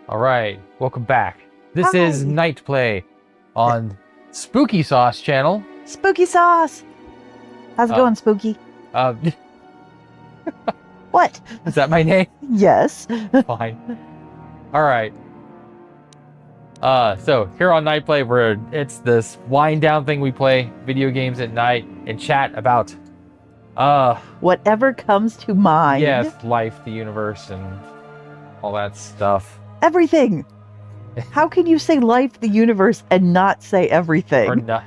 All right, welcome back. This Hi. is Night Play on Spooky Sauce channel. Spooky Sauce. How's it going, Spooky? Uh, What? is that my name? Yes. Fine. All right. So here on Night Play, it's this wind down thing. We play video games at night and chat about, Whatever comes to mind. yes, life, the universe, and all that stuff. Everything. How can you say life, the universe, and not say everything? Or not,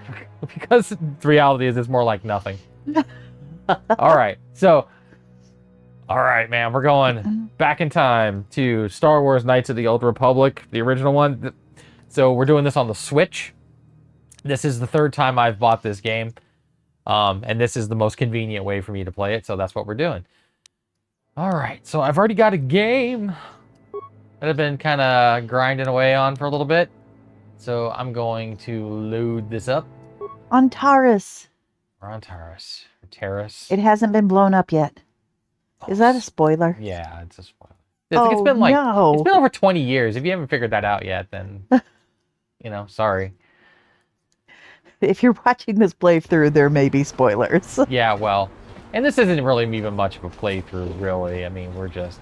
because the reality is it's more like nothing. All right, man, we're going back in time to Star Wars Knights of the Old Republic, the original one. So we're doing this on the Switch. This is the third time I've bought this game, and this is the most convenient way for me to play it, so that's what we're doing. All right, so I've already got a game that I've been kind of grinding away on for a little bit, so I'm going to load this up. On Taurus. We're on Taurus. Terrace. It hasn't been blown up yet. Is that a spoiler? Yeah, it's a spoiler. Oh, it's been like no. It's been over 20 years. If you haven't figured that out yet, then sorry. If you're watching this playthrough, there may be spoilers. Yeah, well, and this isn't really even much of a playthrough, really. I mean, we're just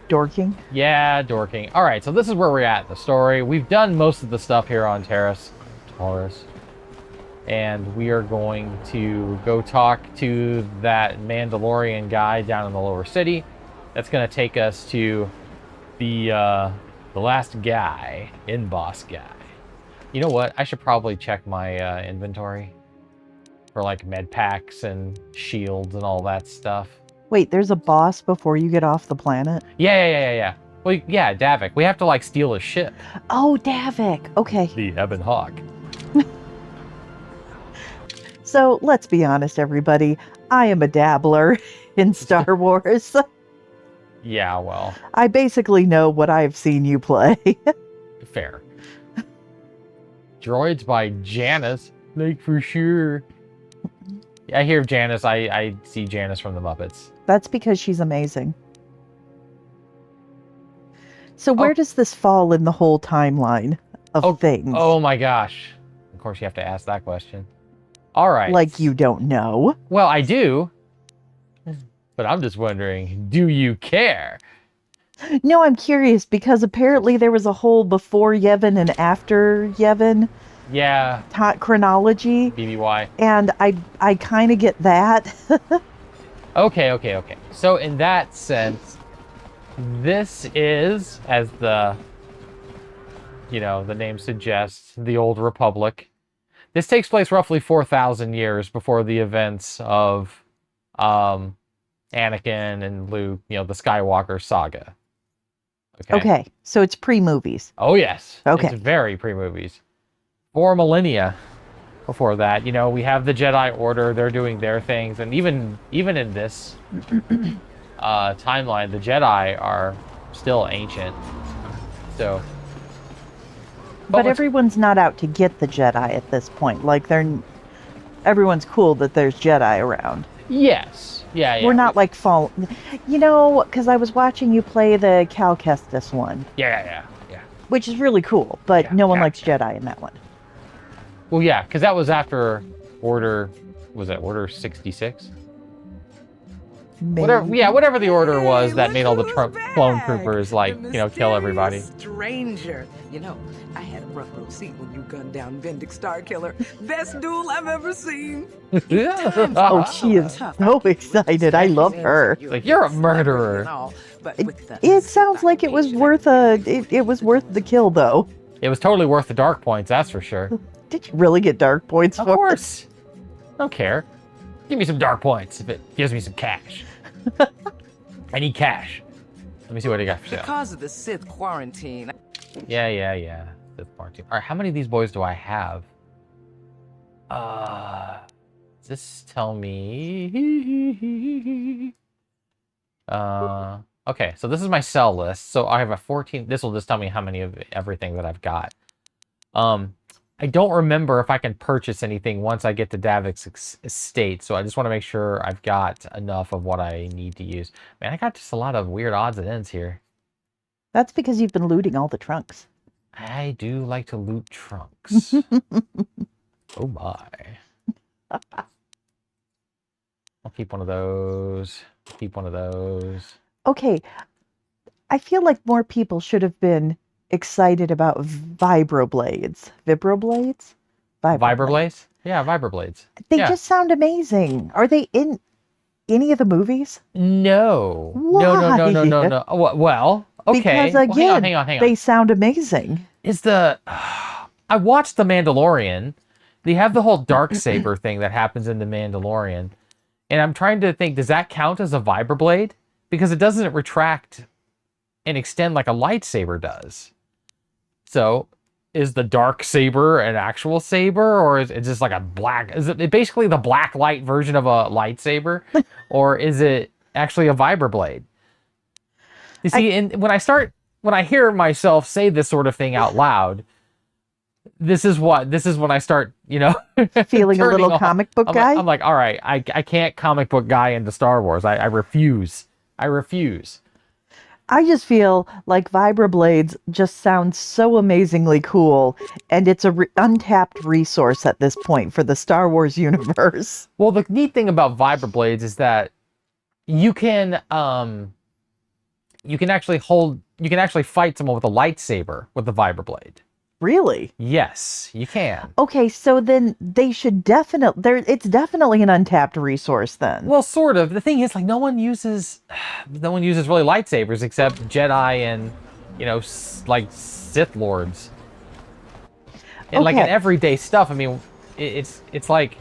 Dorking. yeah, dorking. All right, so this is where we're at in the story. We've done most of the stuff here on Taurus, and we are going to go talk to that Mandalorian guy down in the lower city. That's going to take us to the last guy, in-boss guy. You know what? I should probably check my inventory for like med packs and shields and all that stuff. Wait, there's a boss before you get off the planet? Yeah. Well, yeah, Davik. We have to like steal his ship. Oh, Davik. Okay. The Ebon Hawk. So let's be honest, everybody. I am a dabbler in Star Wars. Yeah, well, I basically know what I've seen you play. fair. Droids by Janice, like for sure. I hear Janice. I see Janice from the Muppets. That's because she's amazing. So where does this fall in the whole timeline of things? Oh my gosh. Of course you have to ask that question. All right. Like you don't know. Well, I do. But I'm just wondering, do you care? No, I'm curious because apparently there was a whole before Yevon and after Yevon Yeah. chronology. BBY. And I kind of get that. Okay. So in that sense, this is, as the name suggests, the Old Republic. This takes place roughly 4,000 years before the events of Anakin and Luke, the Skywalker saga. Okay, so it's pre-movies. Oh, yes. Okay. It's very pre-movies. 4 millennia before that. We have the Jedi Order. They're doing their things. And even in this timeline, the Jedi are still ancient. So... But everyone's not out to get the Jedi at this point. Like, everyone's cool that there's Jedi around. Yes. Yeah. We're not like because I was watching you play the Cal Kestis one. Yeah. Which is really cool, but no one likes Jedi in that one. Well, yeah, because that was after Order 66? Whatever the order was that made all the clone troopers kill everybody. Stranger, I had a rough row seat when you gunned down Bendick Starkiller. Best duel I've ever seen. Oh, she is so excited. I love her. Like, you're a murderer. It sounds like it was worth it was worth the kill, though. It was totally worth the dark points, that's for sure. Did you really get dark points for it? Of course. I don't care. Give me some dark points if it gives me some cash. I need cash. Let me see what I got for sale. Because of the Sith quarantine. Yeah. Sith quarantine. All right, how many of these boys do I have? Does this tell me? Okay, so this is my sell list. So I have a 14. This will just tell me how many of everything that I've got. I don't remember if I can purchase anything once I get to Davik's estate, so I just want to make sure I've got enough of what I need to use. Man, I got just a lot of weird odds and ends here. That's because you've been looting all the trunks. I do like to loot trunks. Oh my. I'll keep one of those. Keep one of those. Okay, I feel like more people should have been excited about vibroblades. Vibroblades? Vibroblades? Yeah, vibroblades. They Yeah. just sound amazing. Are they in any of the movies? No. Why? No. Well, okay. Because Well, again, hang on. they sound amazing. Is the I watched The Mandalorian. They have the whole dark saber thing that happens in The Mandalorian. And I'm trying to think, does that count as a vibroblade? Because it doesn't retract and extend like a lightsaber does. So, is the dark saber an actual saber, or is it just like a black? Is it basically the black light version of a lightsaber, or is it actually a vibroblade? You see, and when I hear myself say this sort of thing out loud, this is when I start, Feeling a little turning off. comic book guy? I'm like, all right, I can't comic book guy into Star Wars. I refuse. I refuse. I just feel like vibroblades just sound so amazingly cool, and it's a untapped resource at this point for the Star Wars universe. Well, the neat thing about vibroblades is that you can actually fight someone with a lightsaber with the vibroblade. Really? Yes, you can. Okay, so then they should it's definitely an untapped resource then. Well, sort of. The thing is, like, no one uses really lightsabers except Jedi and, like Sith Lords. And like in everyday stuff, I mean, it's like.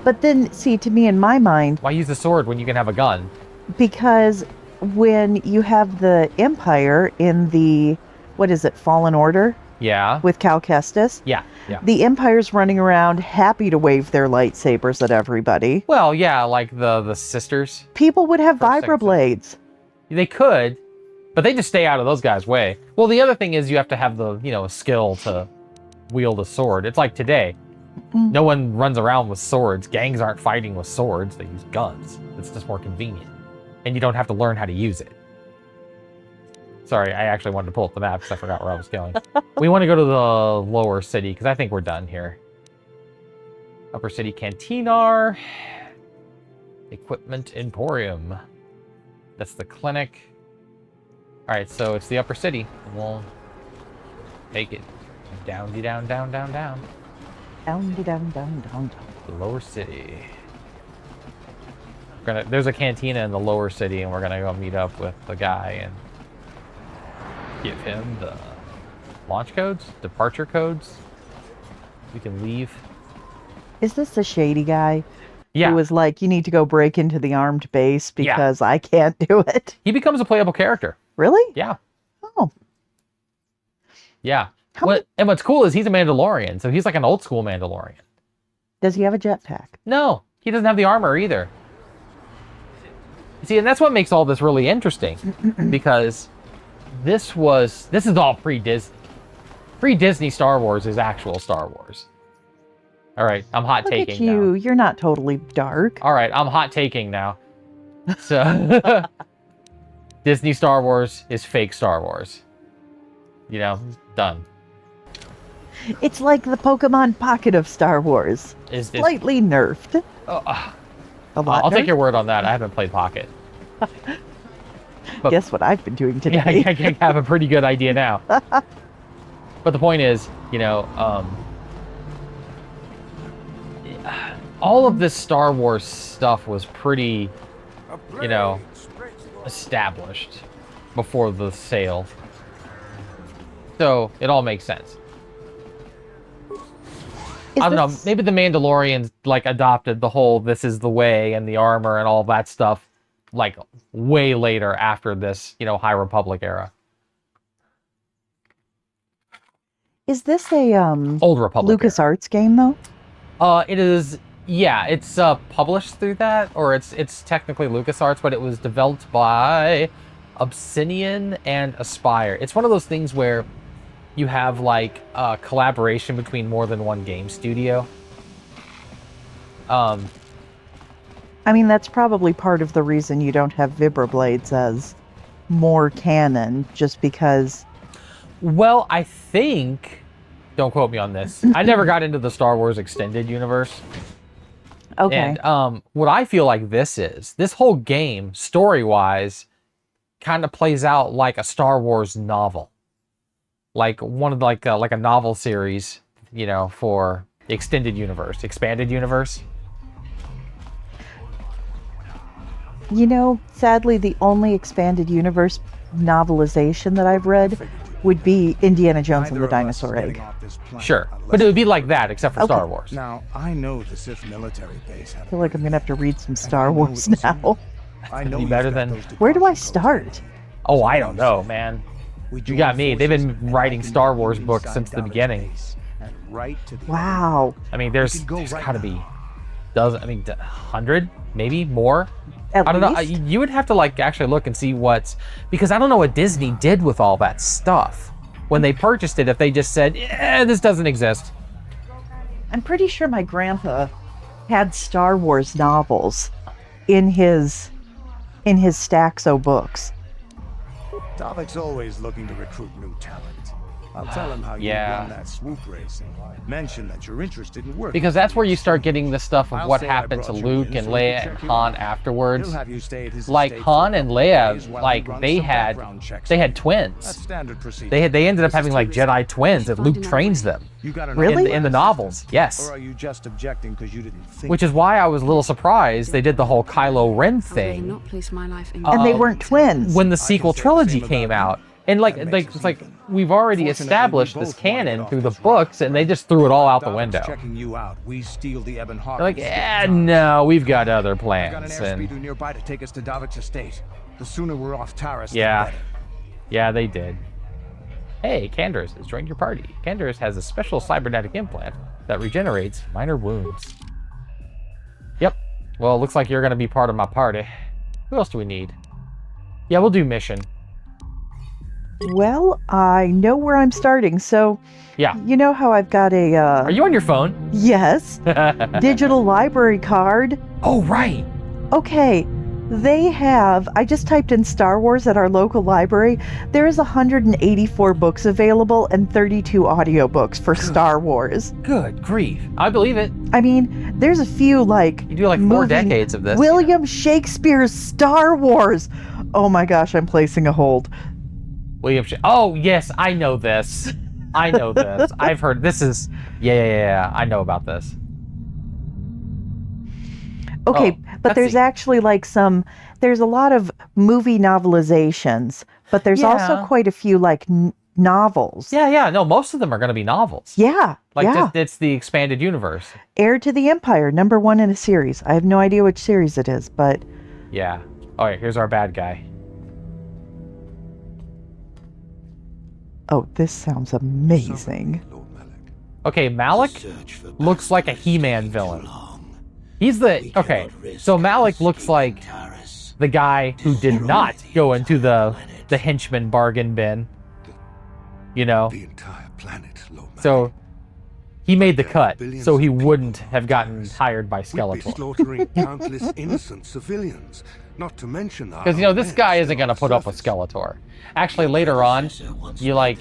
But then, see, to me, in my mind, why use a sword when you can have a gun? Because when you have the Empire in the, what is it, Fallen Order? Yeah. With Cal Kestis? Yeah. The Empire's running around happy to wave their lightsabers at everybody. Well, yeah, like the sisters. People would have vibroblades. They could, but they just stay out of those guys' way. Well, the other thing is you have to have the, skill to wield a sword. It's like today. No one runs around with swords. Gangs aren't fighting with swords. They use guns. It's just more convenient. And you don't have to learn how to use it. Sorry, I actually wanted to pull up the map because I forgot where I was going. We want to go to the lower city because I think we're done here. Upper City Cantinar. Equipment Emporium. That's the clinic. Alright, so it's the upper city. We'll take it down, down, down, down, down. Down, down, down, down. The lower city. There's a cantina in the lower city, and we're gonna go meet up with the guy and give him the launch codes, departure codes. We can leave. Is this the shady guy? Yeah. Who was like, you need to go break into the armed base because I can't do it. He becomes a playable character. Really? Yeah. Oh. Yeah. And what's cool is he's a Mandalorian, so he's like an old school Mandalorian. Is he have a jetpack? No, he doesn't have the armor either. See, and that's what makes all this really interesting, because this is all pre-Disney. Pre-Disney Star Wars is actual Star Wars. All right, I'm hot Look taking at you. now. You're not totally dark. All right, I'm hot taking now. So, Disney Star Wars is fake Star Wars. Done. It's like the Pokemon Pocket of Star Wars. Slightly nerfed. A lot I'll nerfed? take your word on that. I haven't played Pocket. Guess what I've been doing today? Yeah, I have a pretty good idea now. But the point is, all of this Star Wars stuff was pretty, established before the sale. So it all makes sense. I don't know, maybe the Mandalorians adopted the whole this is the way and the armor and all that stuff way later after this, High Republic era. Is this a Old Republic LucasArts game though? It is. Yeah, it's published through that, or it's technically LucasArts, but it was developed by Obsidian and Aspire. It's one of those things where you have a collaboration between more than one game studio. I mean, that's probably part of the reason you don't have vibroblades as more canon just because. Well, I think, don't quote me on this, I never got into the Star Wars extended universe. Okay. And what I feel like this whole game, story-wise, kind of plays out like a Star Wars novel. Like one of like a novel series, you know, for the extended universe, expanded universe. You know, sadly, the only expanded universe novelization that I've read would be Indiana Jones and the Dinosaur Egg. Sure, but it would be like that, except for Okay. Star Wars. Now, I know the Sith military base had I feel like I'm going to have to read some Star Wars now. I know be you've better got than- those Where do I department codes. start? Oh, I don't know, man. We You joined got me. They've been forces and writing back in Star the Wars enemy's books side since the Dalek's beginning. base, and right to the Wow. I mean, there's right got to now. be, 100, maybe more. At I don't know. least? You would have to like actually look and see what's, because I don't know what Disney did with all that stuff when they purchased it. If they just said, "Yeah, this doesn't exist." I'm pretty sure my grandpa had Star Wars novels in his Staxo books. Dalek's always looking to recruit new talent. I'll tell him how you Yeah. won that swoop race and mention that you're interested in working. Because that's where you start getting the stuff of I'll what say I happened to brought you Luke in and so we can Leia and check you Han out. afterwards. He'll have you stay at his Like estate Han for a and couple Leia, days while he like runs they some had background checks they on had you. twins. That's standard procedure. They ended up This is having like too risky. Jedi twins, and Luke trains them You got an Really? idea in the system? novels. Yes. Or are you just objecting because you didn't think? Which is why I was a little surprised they did the whole Kylo Ren I would thing not place my life in And they Um, weren't twins. when the say sequel the same trilogy about came you. out. And like That like makes it's us like even. we've already Fortunately, established we this both wanted canon off through the this rock, books, and they just threw it all out the Dalek's window. checking you out. We steal the Ebon Hawk. They're like, no, we've got other I've got plans. an And airspeeder nearby to take us to Dalek's estate. The sooner we're off Taris, Yeah. the better. yeah, they did. Hey, Candace has joined your party. Candace has a special cybernetic implant that regenerates minor wounds. Yep. Well, it looks like you're going to be part of my party. Who else do we need? Yeah, we'll do mission. Well, I know where I'm starting, so Yeah. you know how I've got a Are you on your phone? yes, digital library card. Oh, right. Okay, they have, I just typed in Star Wars at our local library. There's 184 books available and 32 audiobooks for Star Wars. Good grief. I believe it. I mean, there's a few like You do like 4 moving- decades of this. William Shakespeare's Star Wars. Oh my gosh, I'm placing a hold. William Oh, yes, I know this. I know this. I've heard this is yeah. I know about this. Okay, Oh, but there's cutscene. actually like there's a lot of movie novelizations, but there's also Yeah. quite a few like novels. Yeah. No, most of them are going to be novels. Yeah, Like yeah. just, it's the expanded universe. Heir to the Empire, #1 in a series. I have no idea which series it is, but Yeah. All right, here's our bad guy. oh, this sounds amazing. Okay, Malik looks like a He-Man villain. He's the okay. So Malik looks like the guy who did not go into the henchman bargain bin. You know, The entire planet, Lord so he made the cut, Billions so he of people wouldn't on have gotten Taris. hired by We'd be Skeletor. slaughtering countless innocent civilians, not to mention our Because you know this men guy still isn't on gonna the put up with surface. Skeletor. Actually, later on, you like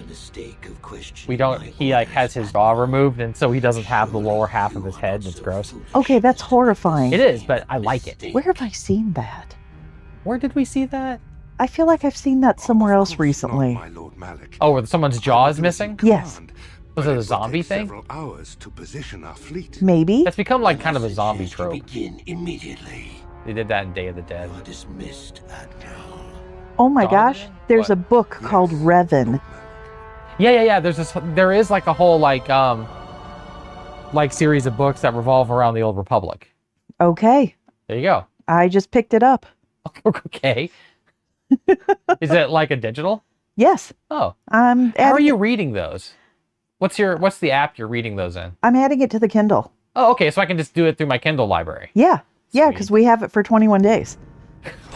we don't. He like has his jaw removed, and so he doesn't have the lower half of his head. And it's gross. Okay, that's horrifying. It is, but I like it. Where have I seen that? Where did we see that? I feel like I've seen that somewhere Of else course recently. not, my Lord Malik. Oh, where someone's jaw is missing? Yes. Command, Was but it a will zombie take thing? Several hours to position our fleet. Maybe. That's become like kind of a zombie trope. Begin immediately. They did that in Day of the Dead. You are dismissed, Admiral. Oh my Donovan? gosh, there's What? a book called Revan. Yeah. There is like a whole like series of books that revolve around the Old Republic. Okay, There you go. I just picked it up. Okay. Is it like a digital? Yes, Oh. I'm How are adding, you reading those? What's the app you're reading those in? I'm adding it to the Kindle. Oh, okay, so I can just do it through my Kindle library. Yeah, yeah, Sweet. because we have it for 21 days.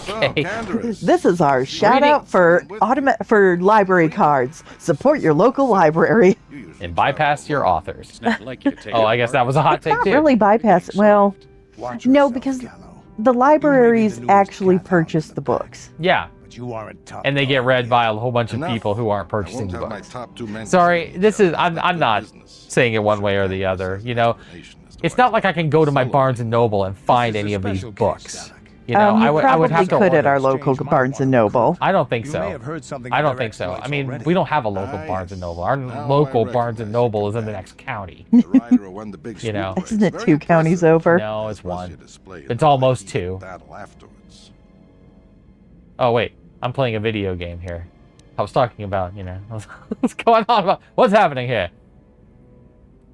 So, Okay. Canderous, This is our shout Reading- out for for library cards. Support your local library. you usually And bypass your authors. Like you take Oh, I guess that was a hot take Not too. really bypass. Well, Watch no, yourself, because Gallo. the libraries newest actually cat out purchase in the the bag. books. Yeah, But you aren't tough. and they get read by a whole bunch of Enough. people who aren't I purchasing won't the have my books. top 2 men Sorry, seeing this each is other as I'm good not business. saying it one way or the other. You know, it's not like I can go to my Barnes and Noble and find any of these books. You know, you I would have to probably could at order. our local Barnes and Noble. I don't think You so. may have heard something I of don't their think so. I exploits mean, already. we don't have a local Ah, Barnes and yes. Noble. Our Now local I Barnes and recognize your Noble is in the companion. next county. The rider who won the big You know. swoop race. Isn't it Very 2 counties impressive. over? No, it's Plus one. your display in It's the almost heated 2. battle afterwards. Oh wait, I'm playing a video game here. I was talking about, you know, what's going on? What's happening here?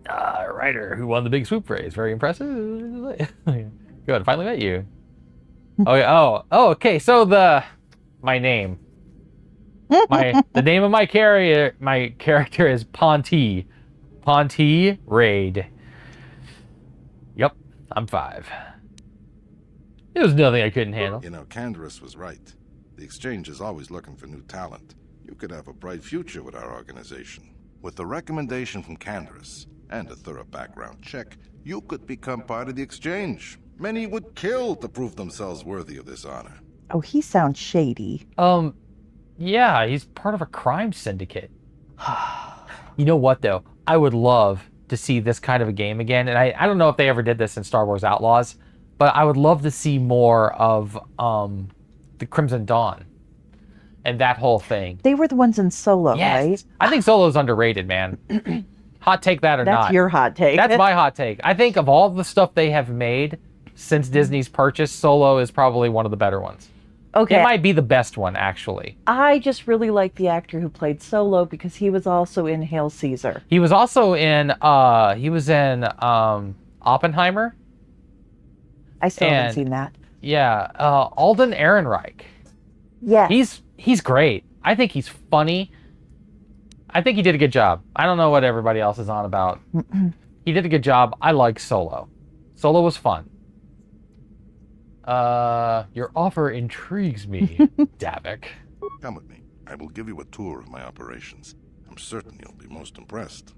Rider who won the big swoop race. Very impressive. Good, finally met you. Oh yeah. Oh, okay. So my name, the name of my character is Ponty Raid. Yep, I'm 5. It was nothing I couldn't handle. You know, Canderous was right. The exchange is always looking for new talent. You could have a bright future with our organization. With a recommendation from Canderous and a thorough background check, you could become part of the exchange. Many would kill to prove themselves worthy of this honor. Oh, he sounds shady. Yeah, he's part of a crime syndicate. You know what though? I would love to see this kind of a game again, and I don't know if they ever did this in Star Wars Outlaws, but I would love to see more of the Crimson Dawn and that whole thing. They were the ones in Solo, Yes. right? I think Solo's underrated, man. Hot take that or not. That's your hot take. That's my hot take. I think of all the stuff they have made since Disney's purchase, Solo is probably one of the better ones. Okay. It might be the best one, actually. I just really like the actor who played Solo because he was also in Hail Caesar. He was also in Oppenheimer. I still haven't And- seen that. Yeah, Alden Ehrenreich. Yeah. He's great. I think he's funny. I think he did a good job. I don't know what everybody else is on about. He did a good job. I like Solo. Solo was fun. Your offer intrigues me, Davik. Come with me. I will give you a tour of my operations. I'm certain you'll be most impressed.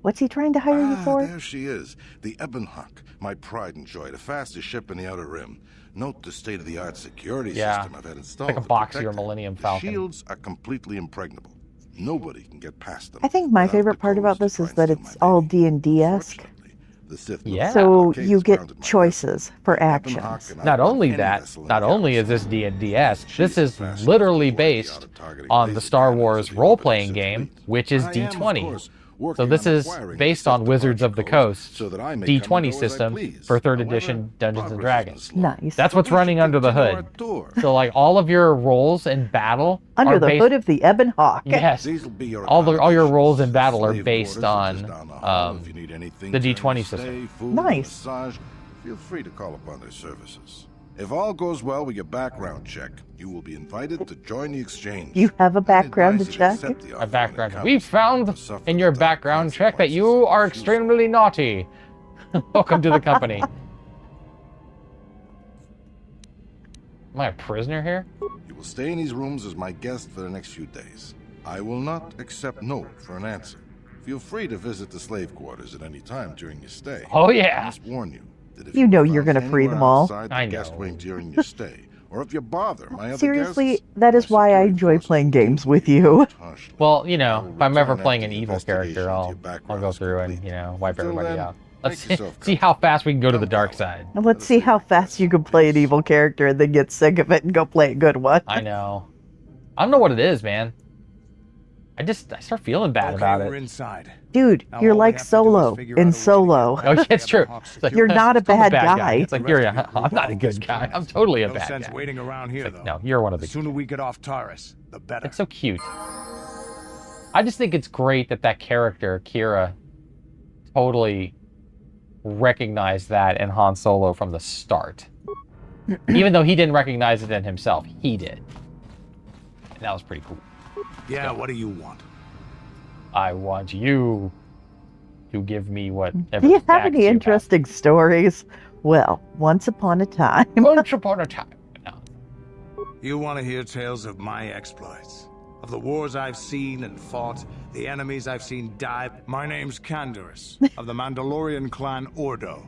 What's he trying to hire you for? There she is. The Ebonhawk, my pride and joy, the fastest ship in the Outer Rim. Note the state-of-the-art security Yeah. system I've had installed. Like a to boxier protect it. Millennium The Falcon. shields are completely impregnable. Nobody can get past them. I think my without favorite the part codes about to this try is and that steal it's my all baby. D&D-esque. Fortunately, the Sith Yeah. So blockade you is get grounded in my choices for Ebonhawk actions. and Not outwit only any that, vessel in not the only is galaxy. this D&D-esque, She's this the is fastest literally to avoid the based auto-targeting on the laser Star cannons Wars of the role-playing Orbital game, fleet. which is I am, of D20. course, So working this on is acquiring based the on Sith Wizards of the departure Coast, codes so that I may come and D20 go as I system please. for 3rd However, edition Dungeons and progress Dragons. is slow. Nice. That's what's We should running under the continue hood. our tour. So like all of your roles in battle Under are the based, hood of the Ebonhawk. yes, These will be your all your accommodations. roles in battle are Slave based quarters are on just down the hall. If you need anything the during D20 your system. stay, food, Nice. massage, feel free to call upon their services. If all goes well with your background check, you will be invited to join the exchange. You have a I background advise to you check? accept the A offer background. when it We comes. found To suffer in your the background check that you are consequences. extremely naughty. Welcome to the company. Am I a prisoner here? You will stay in these rooms as my guest for the next few days. I will not accept no for an answer. Feel free to visit the slave quarters at any time during your stay. Oh I yeah. must warn you that if You know are you're found gonna free them anywhere all. outside the I guest know. wing during your stay, or if you bother my other Seriously, guests, that is my why I security enjoy forces playing will deal games with you you. harshly. Well, you I know, will if I'm ever return playing after an the evil character, investigation I'll into your background go is through and complete. wipe Until everybody then, out. Let's make yourself see how fast we can go to the dark Come side. And let's see how fast you can play an evil character and then get sick of it and go play a good one. I know. I don't know what it is, man. I start feeling bad Okay, about we're it. inside. Dude, Now you're all we like have to do is Solo figure in out a way to Solo. get Oh, yeah, back it's to true. Ebonhawk's It's like, You're not a I'm bad guy. It's like The you're. rest of you I'm not a group good up guy. with I'm this totally a No bad sense guy. waiting around here, It's like, though. no, you're one of The the. sooner we get off Taurus, the better. It's so cute. I just think it's great that character Kira totally recognized that in Han Solo from the start. Even though he didn't recognize it in himself, he did. And that was pretty cool. Yeah, what do you want? I want you to give me whatever. Do you have facts any you interesting stories? Well, once upon a time. Once upon a time. No. You want to hear tales of my exploits? Of the wars I've seen and fought, the enemies I've seen die? My name's Canderous, of the Mandalorian clan Ordo.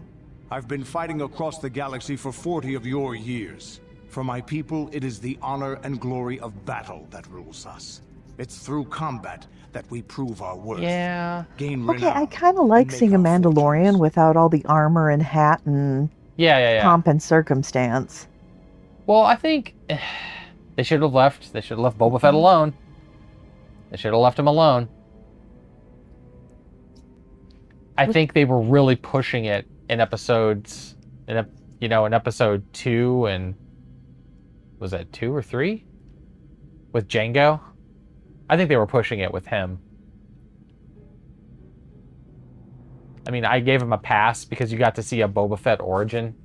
I've been fighting across the galaxy for 40 of your years. For my people, it is the honor and glory of battle that rules us. It's through combat that we prove our worth. Yeah. Gain Okay, I renown, kind of and like make seeing a our Mandalorian fortunes. without all the armor and hat and Yeah. pomp and circumstance. Well, I think they should have left. They should have left Boba Fett alone. They should have left him alone. I think they were really pushing it in episodes, in episode 2 and was that 2 or 3 with Jango. I think they were pushing it with him. I mean, I gave him a pass because you got to see a Boba Fett origin,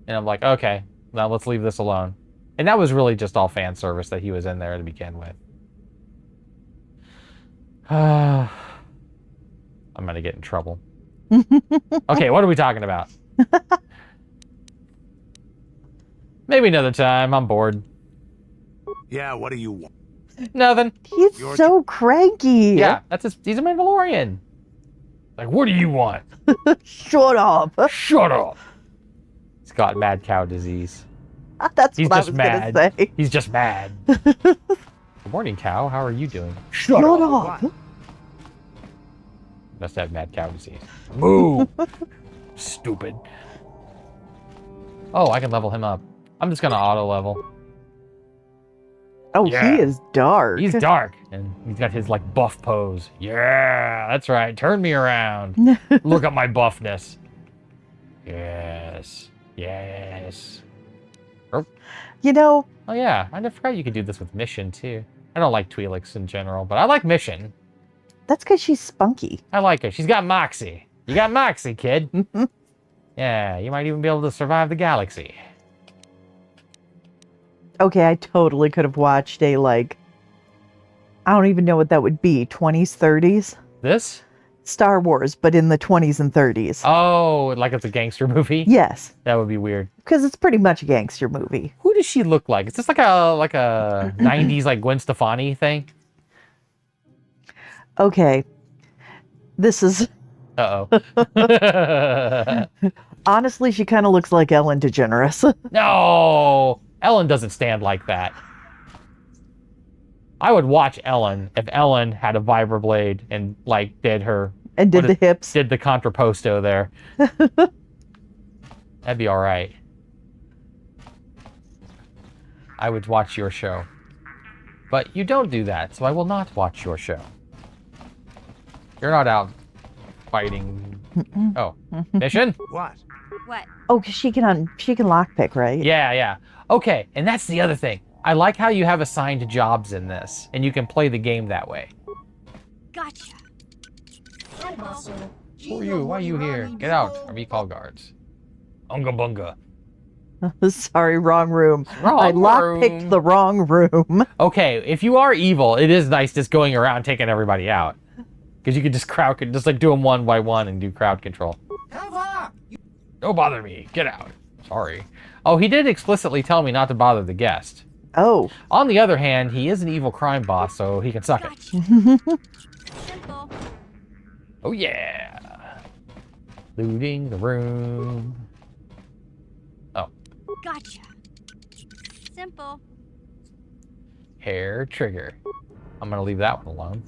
and I'm like, okay, now let's leave this alone. And that was really just all fan service that he was in there to begin with. I'm gonna get in trouble. Okay, what are we talking about? Maybe another time. I'm bored. Yeah, what do you want? Nothing. He's Your so cranky. Yeah, he's a Mandalorian. Like, what do you want? Shut up. Shut up. He's got mad cow disease. That's He's what I just was mad. going to say. He's just mad. Good morning, cow. How are you doing? Shut up. What? Must have mad cow disease. Moo. Stupid. Oh, I can level him up. I'm just gonna auto level. Oh, Yeah. he is dark. He's dark, and he's got his like buff pose. Yeah, that's right. Turn me around. Look at my buffness. Yes. Yes. You know, Oh yeah, I forgot you could do this with Mission too. I don't like Twi'leks in general, but I like Mission. that's because she's spunky. I like her. She's got moxie. You got moxie, kid. Yeah, you might even be able to survive the galaxy. Okay, I totally could have watched a, like, I don't even know what that would be, 20s, 30s? This? Star Wars, but in the 20s and 30s. Oh, like it's a gangster movie? Yes, That would be weird. because it's pretty much a gangster movie. Who does she look like? Is this like a 90s like Gwen Stefani thing? Okay, this is, Uh-oh. honestly, she kind of looks like Ellen DeGeneres. No! Ellen doesn't stand like that. I would watch Ellen if Ellen had a vibroblade and like did and did the hips. did the contrapposto there. That'd be all right. I would watch your show. But you don't do that, so I will not watch your show. You're not out fighting. Oh, mission? What? What? Oh, 'cause she can lockpick, right? Yeah. Okay, and that's the other thing. I like how you have assigned jobs in this, and you can play the game that way. Gotcha. Who are you? Why are you here? Get out, or be called guards. Unga bunga. Sorry, wrong room. Wrong I lockpicked room. the wrong room. Okay, if you are evil, it is nice just going around taking everybody out. Because you can just just like do them one by one and do crowd control. Don't bother me. Get out. Sorry. Oh, he did explicitly tell me not to bother the guest. Oh, On the other hand, he is an evil crime boss, so he can suck it. Gotcha. Simple. Oh yeah. Looting the room. Oh, Gotcha. Simple. hair trigger. I'm gonna leave that one alone.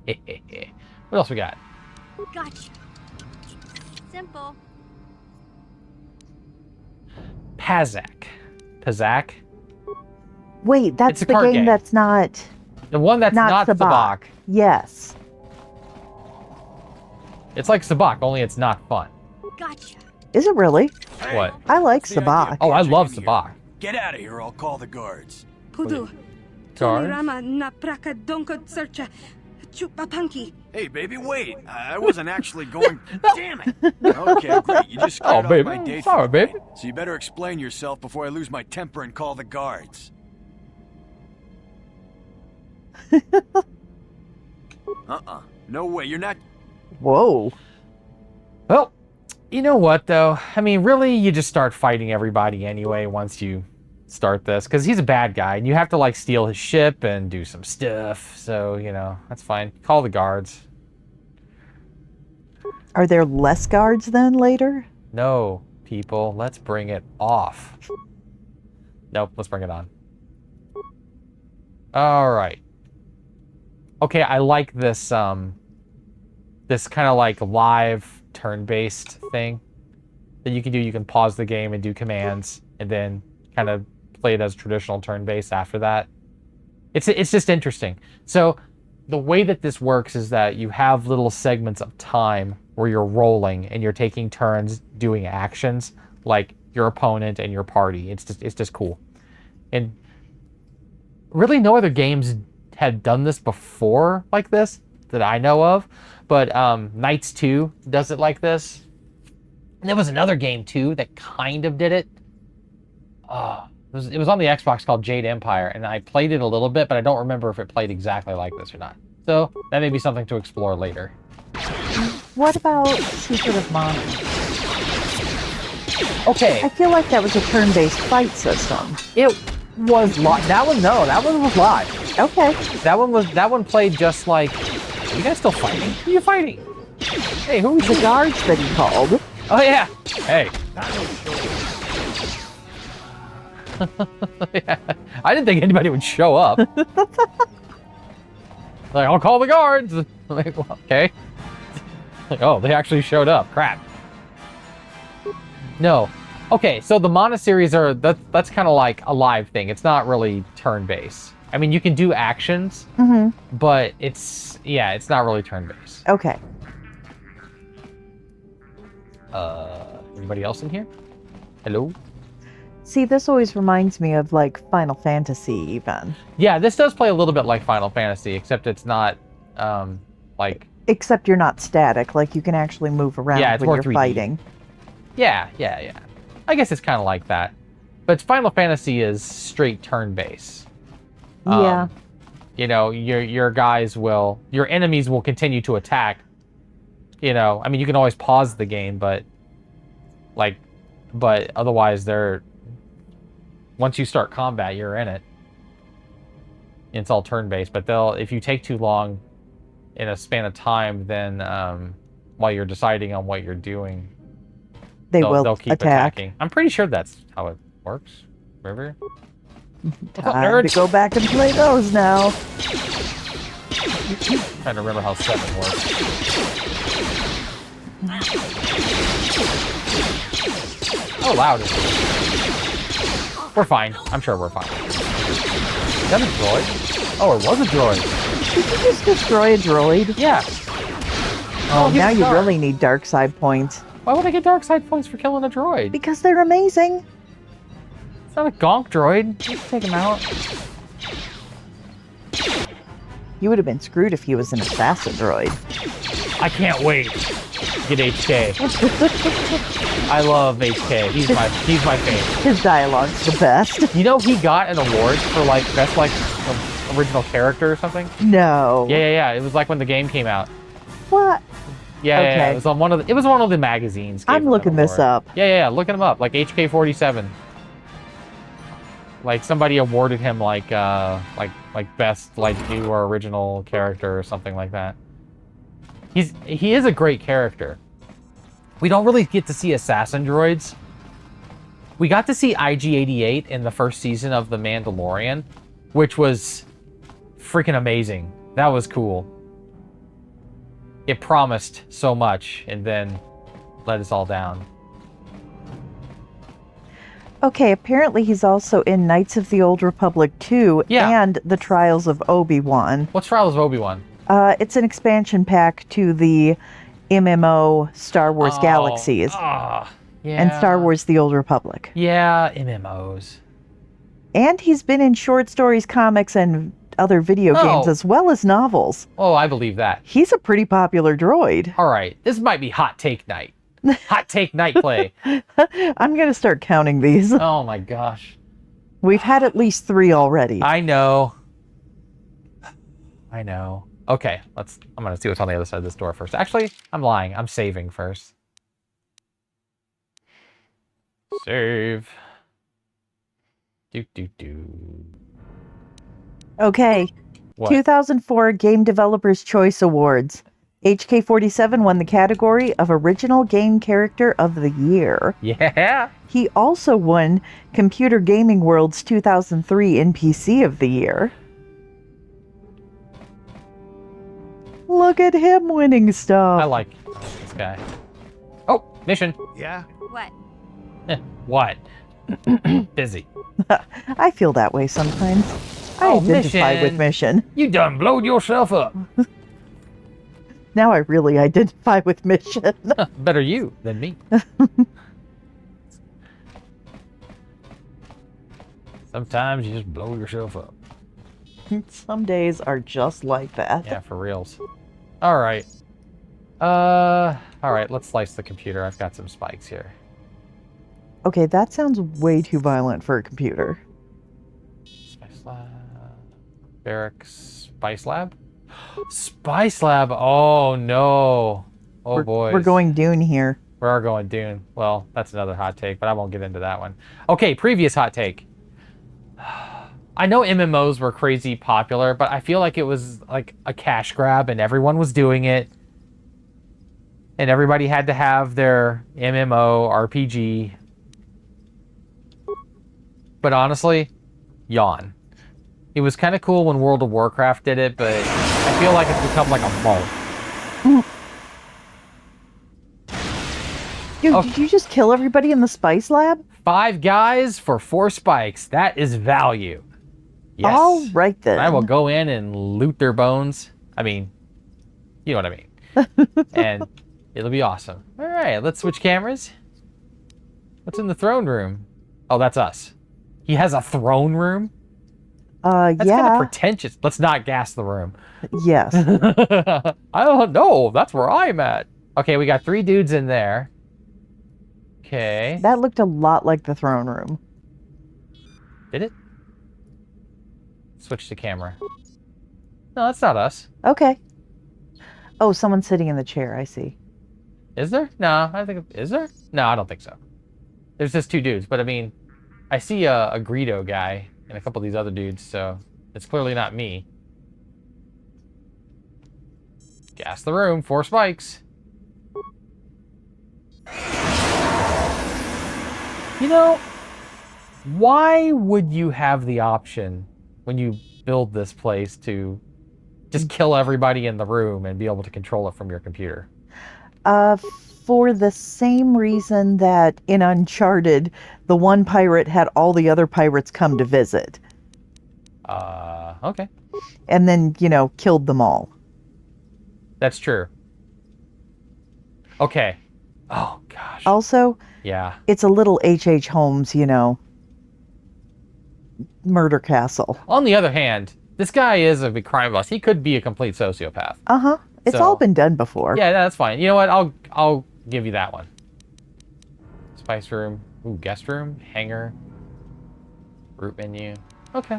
What else we got? Gotcha. Simple. Pazak. Pazak? wait, that's It's a the card game game. that's not The one that's not Sabacc. Sabacc. Yes. It's like Sabacc, only it's not fun. Gotcha. Is it really? What? I like What's the idea? Sabacc. Oh, I Catching love in here. Sabacc. Get out of here, I'll call the guards. Pudu. Guards? Rama na praka donko searcha. Chupapanki. Hey, baby, wait. I wasn't actually going. Damn it. Okay, great. You just scared Oh, off baby. my date Sorry, for the baby. night. So you better explain yourself before I lose my temper and call the guards. No way. You're not. Whoa. Well, you know what, though? I mean, really, you just start fighting everybody anyway once you start this. Because he's a bad guy, and you have to, like, steal his ship and do some stuff. So, you know, that's fine. Call the guards. Are there less guards then later? No. people. Let's bring it off. Nope, let's bring it on. All right. Okay, I like this this kind of like live turn-based thing that you can do. You can pause the game and do commands and then kind of play it as traditional turn-based after that. It's just interesting. So the way that this works is that you have little segments of time where you're rolling and you're taking turns doing actions like your opponent and your party. It's just cool. And really no other games had done this before like this that I know of, but Nite 2 does it like this. And there was another game too that kind of did it. It was on the Xbox called Jade Empire, and I played it a little bit, but I don't remember if it played exactly like this or not. So that may be something to explore later. What about Secret of Mana? Okay. I feel like that was a turn-based fight system. It was live. That one was live. Okay. That one played just like. Are you guys still fighting? Who are you fighting? Hey, who are The guards that he called. Oh yeah. Hey. Yeah. I didn't think anybody would show up. Like, I'll call the guards. Like, well, okay. Like, oh, they actually showed up. Crap. No. Okay, so the Mana series that's kind of like a live thing. It's not really turn-based. I mean, you can do actions, but it's not really turn-based. Okay. Anybody else in here? Hello? See, this always reminds me of like Final Fantasy even. Yeah, this does play a little bit like Final Fantasy, except it's not like... Except you're not static, like you can actually move around it's when more you're 3D. fighting. Yeah. I guess it's kind of like that. But Final Fantasy is straight turn-based. Yeah. You know, your enemies will continue to attack. You know, I mean, you can always pause the game, but otherwise once you start combat, you're in it. It's all turn-based, but if you take too long in a span of time, then while you're deciding on what you're doing, they'll keep attacking. I'm pretty sure that's how it works. Remember? Time to go back and play those now. Trying to remember how 7 works. How loud is it? We're fine. I'm sure we're fine. Is that a droid? Oh, it was a droid. Did you just destroy a droid? Yeah. Oh, now you really need dark side points. Why would I get dark side points for killing a droid? Because they're amazing. It's not a gonk droid. Just take him out. You would have been screwed if he was an assassin droid. I can't wait to get HK. I love HK. He's my favorite. His dialogue's the best. You know he got an award for like best like original character or something? No. Yeah. It was like when the game came out. What? Yeah. It was on one of the magazines. I'm looking this up. Yeah. Looking him up. Like HK47. Like somebody awarded him like best like new or original character or something like that. He is a great character. We don't really get to see assassin droids. We got to see IG-88 in the first season of The Mandalorian, which was freaking amazing. That was cool. It promised so much and then let us all down. Okay, apparently he's also in Knights of the Old Republic 2 and The Trials of Obi-Wan. What's Trials of Obi-Wan? It's an expansion pack to the MMO Star Wars Galaxies and Star Wars The Old Republic. Yeah, MMOs. And he's been in short stories, comics, and other video games, as well as novels. Oh, I believe that. He's a pretty popular droid. All right, this might be hot take night. Hot take night play. I'm going to start counting these. Oh my gosh. We've had at least 3 already. I know. Okay, I'm going to see what's on the other side of this door first. Actually, I'm lying. I'm saving first. Save. Do. Okay. What? 2004 Game Developers Choice Awards. HK47 won the category of Original Game Character of the Year. Yeah. He also won Computer Gaming World's 2003 NPC of the Year. Look at him winning stuff. I like this guy. Oh, mission. Yeah? What? What? Busy. I feel that way sometimes. I Oh, identify mission. with Mission. You done blowed yourself up. Now I really identify with Mission. Better you than me. Sometimes you just blow yourself up. Some days are just like that. Yeah, for reals. All right. All right, let's slice the computer. I've got some spikes here. Okay, that sounds way too violent for a computer. Spice lab. Barracks. Spice lab? Spice lab. Oh, no. Oh, boys. We're going Dune here. We are going Dune. Well, that's another hot take, but I won't get into that one. Okay, previous hot take. I know MMOs were crazy popular, but I feel like it was like a cash grab and everyone was doing it. And everybody had to have their MMO RPG. But honestly, yawn. It was kind of cool when World of Warcraft did it, but I feel like it's become like a mult. Dude, did you just kill everybody in the Spice Lab? 5 guys for 4 spikes. That is value. Yes. All right then. I will go in and loot their bones. I mean, you know what I mean. And it'll be awesome. All right, let's switch cameras. What's in the throne room? Oh, that's us. He has a throne room? That's kind yeah. of pretentious. Let's not gas the room. Yes. I don't know. That's where I'm at. Okay, we got 3 dudes in there. Okay. That looked a lot like the throne room. Did it? Switch to camera. No, that's not us. Okay. Oh, someone's sitting in the chair, I see. Is there? No, I think... Is there? No, I don't think so. There's just 2 dudes, but I mean... I see a Greedo guy and a couple of these other dudes, so... It's clearly not me. Gas the room. 4 spikes. You know... Why would you have the option when you build this place to just kill everybody in the room and be able to control it from your computer? For the same reason that in Uncharted, the one pirate had all the other pirates come to visit. Okay. And then, killed them all. That's true. Okay. Oh, gosh. Also, Yeah. it's a little H.H. Holmes, murder castle. On the other hand, this guy is a big crime boss. He could be a complete sociopath. Uh-huh. It's So- all been done before. Yeah, that's fine. You know what? I'll give you that one. Spice room. Ooh, guest room. Hangar. Root menu. Okay.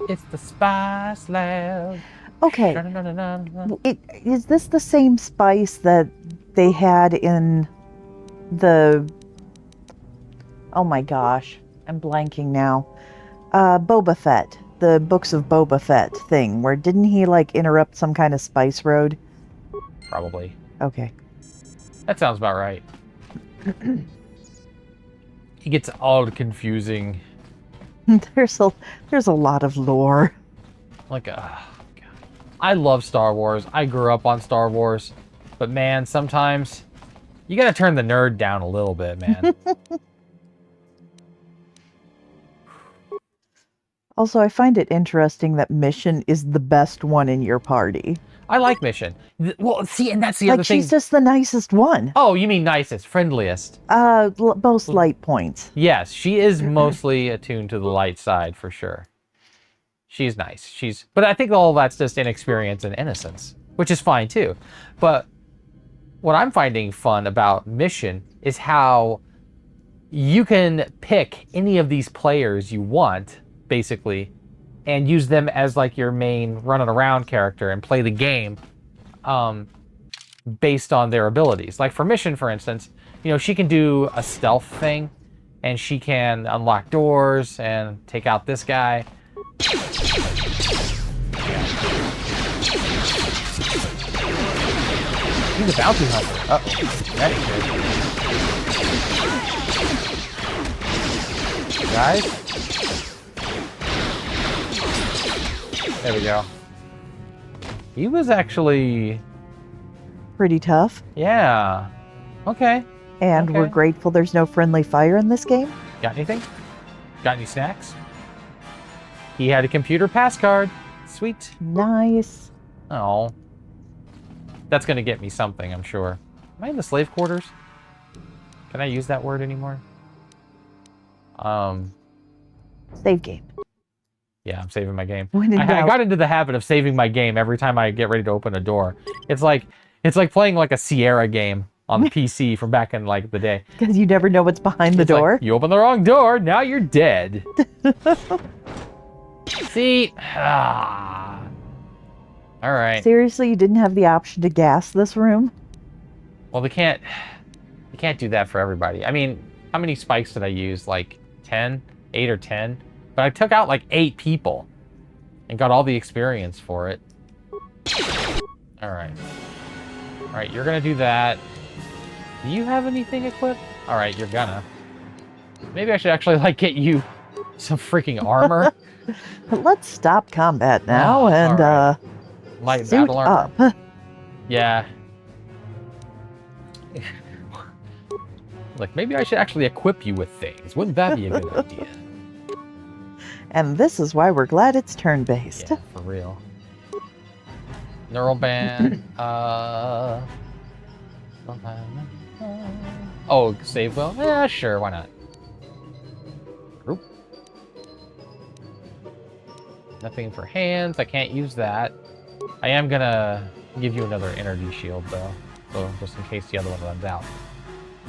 It's the Spice Lab. Okay. Dun-dun-dun-dun-dun. Is this the same spice that they had in the... Oh my gosh. I'm blanking now. Boba Fett. The Books of Boba Fett thing, where didn't he, interrupt some kind of spice road? Probably. Okay. That sounds about right. He gets all confusing. There's a lot of lore. God. I love Star Wars. I grew up on Star Wars. But man, sometimes you gotta turn the nerd down a little bit, man. Also, I find it interesting that Mission is the best one in your party. I like Mission. Well, see, and that's the other thing. She's just the nicest one. Oh, you mean nicest, friendliest. Most light points. Yes, she is mostly attuned to the light side for sure. She's nice. But I think all that's just inexperience and innocence, which is fine too. But what I'm finding fun about Mission is how you can pick any of these players you want, basically, and use them as your main running around character and play the game based on their abilities. Like for Mission, for instance, she can do a stealth thing and she can unlock doors and take out this guy. He's a bounty hunter. Uh-oh. That ain't good. Guys? There we go. He was actually... Pretty tough. Yeah. Okay. And we're Okay. grateful there's no friendly fire in this game. Got anything? Got any snacks? He had a computer pass card. Sweet. Nice. Oh. That's gonna get me something, I'm sure. Am I in the slave quarters? Can I use that word anymore? Save game. Yeah, I'm saving my game. When in I doubt. got into the habit of saving my game every time I get ready to open a door. It's like playing like a Sierra game on the PC from back in like the day. Because you never know what's behind the It's like, door. you open the wrong door, now you're dead. See? Ah. All right. Seriously, you didn't have the option to gas this room? Well, they can't do that for everybody. I mean, how many spikes did I use? Like 10? 8 or 10? But I took out like 8 people and got all the experience for it. All right. All right, you're going to do that. Do you have anything equipped? All right, you're gonna. Maybe I should actually like get you some freaking armor. Let's stop combat now Oh, and all Light suit battle armor. up. Yeah. Like, maybe I should actually equip you with things. Wouldn't that be a good idea? And this is why we're glad it's turn-based. Yeah, for real. Neural band. Oh, save well? Yeah, sure, why not? Group. Nothing for hands. I can't use that. I am gonna give you another energy shield, though. So, just in case the other one runs out.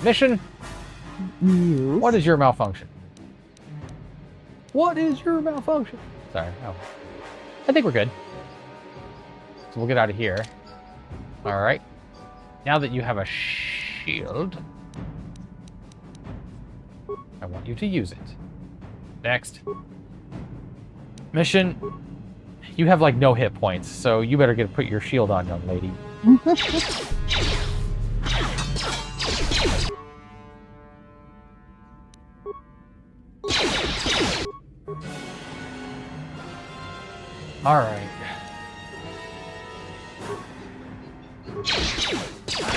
Mission! You. What is your malfunction? What is your malfunction? Sorry. Oh. I think we're good. So we'll get out of here. Alright. Now that you have a shield, I want you to use it. Next. Mission. You have like no hit points, so you better put your shield on, young lady. All right.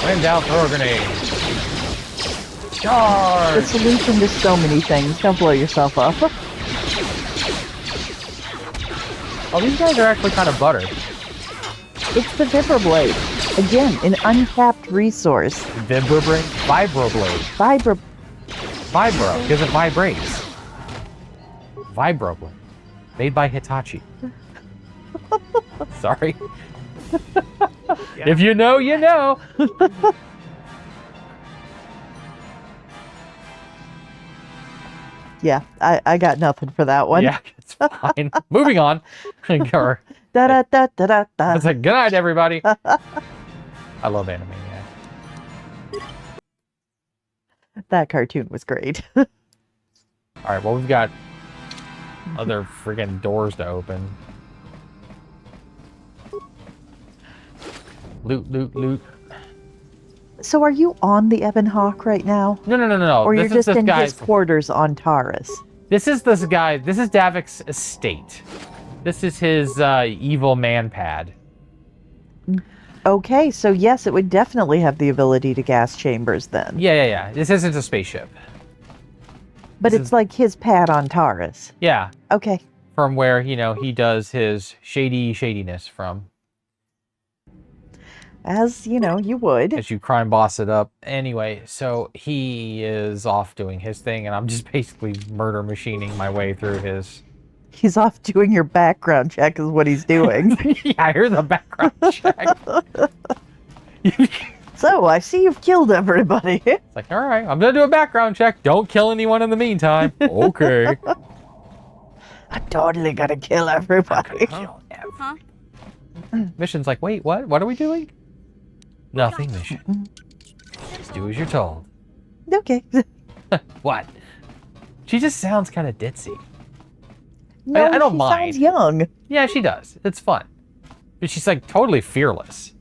When down, throw a grenade. The Charge! solution to so many things. Don't blow yourself up. Oh, these guys are actually kind of buttered. It's the Vibroblade. Again, an untapped resource. Vibroblade? Vibroblade. Vibro, because it vibrates. Vibroblade. Made by Hitachi. Sorry. Yeah. If you know, you know. Yeah, I got nothing for that one. Yeah, it's fine. Moving on. Or- Da da da da da da. It's like, good night, everybody. I love Animaniacs. That cartoon was great. All right, well, we've got other friggin' doors to open. Loot, loot, loot. So are you on the Ebon Hawk right now? No. Or you're This is just this in guy's. his quarters on Taurus? This is this guy. This is Davik's estate. This is his evil man pad. Okay, so yes, it would definitely have the ability to gas chambers then. Yeah. This isn't a spaceship. But this it's is- like his pad on Taurus. Yeah, Okay. from where, he does his shadiness from. As, you would. As you crime boss it up. Anyway, so he is off doing his thing, and I'm just basically murder machining my way through his... He's off doing your background check is what he's doing. Yeah, here's a background check. So, I see you've killed everybody. It's like, all right, I'm going to do a background check. Don't kill anyone in the meantime. Okay. I'm totally gonna kill everybody. Huh? Mission's like, wait, what? What are we doing? Nothing, mission. Just do as you're told. Okay. What? She just sounds kind of ditzy. No, I don't she mind. sounds young. Yeah, she does. It's fun. But she's like totally fearless.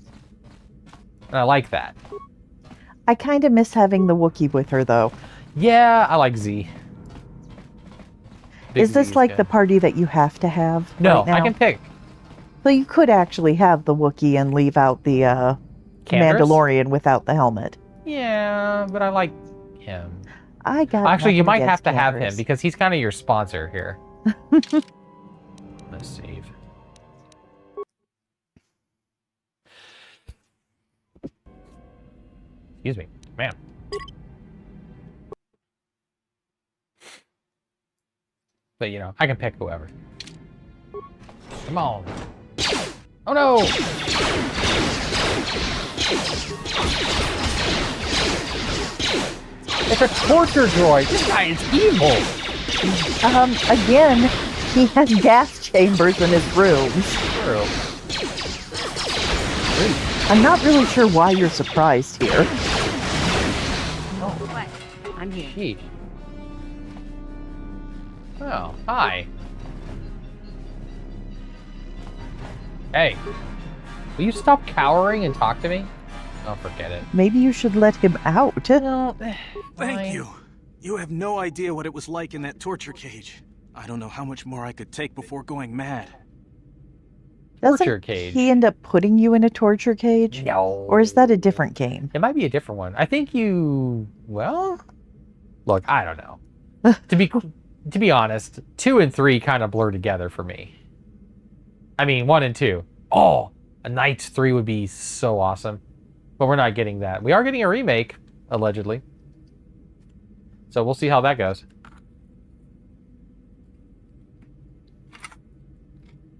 And I like that. I kind of miss having the Wookiee with her, though. Yeah, I like Z. Big Is Z this like good. the party that you have to have No, right now? I can pick. So you could actually have the Wookiee and leave out the Canderous? Mandalorian without the helmet. Yeah, but I like him. I got Actually, you nothing might have against to have him Canderous. because he's kind of your sponsor here. Let's save. Excuse me, man. But you know, I can pick whoever. Come on. Oh no! It's a torture droid. This guy is evil. Again, he has gas chambers in his rooms. True. I'm not really sure why you're surprised here. What? I'm here. Sheesh. Oh, hi. Hey. Will you stop cowering and talk to me? Oh, forget it. Maybe you should let him out. No, Thank you. You have no idea what it was like in that torture cage. I don't know how much more I could take before going mad. Doesn't Torture cage. he end up putting you in a torture cage? No. Or is that a different game? It might be a different one. I think you... Well... Look, I don't know. To be honest, 2 and 3 kind of blur together for me. I mean, 1 and 2. Oh! A Nite 3 would be so awesome. But we're not getting that. We are getting a remake, allegedly. So we'll see how that goes.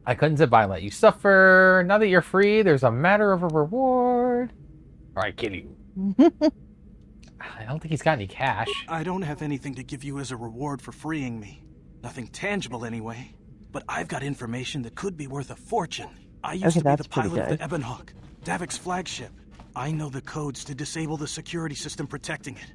I couldn't zip by and let you suffer. Now that you're free, there's a matter of a reward. Or I kill you. I don't think he's got any cash. I don't have anything to give you as a reward for freeing me. Nothing tangible anyway. But I've got information that could be worth a fortune. I used to be the pilot of the Ebonhawk, Davik's flagship. I know the codes to disable the security system protecting it.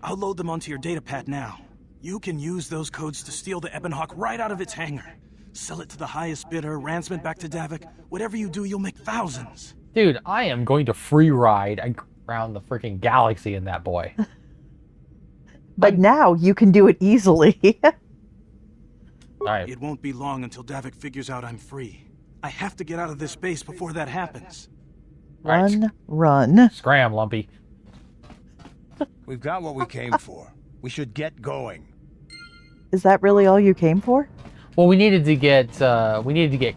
I'll load them onto your datapad now. You can use those codes to steal the Ebonhawk right out of its hangar. Sell it to the highest bidder, ransom it back to Davik. Whatever you do, you'll make thousands. Dude, I am going to free ride around the freaking galaxy in that boy. But now you can do it easily. Alright. It won't be long until Davik figures out I'm free. I have to get out of this base before that happens. Run. Scram, Lumpy. We've got what we came for. We should get going. Is that really all you came for? Well, we needed to get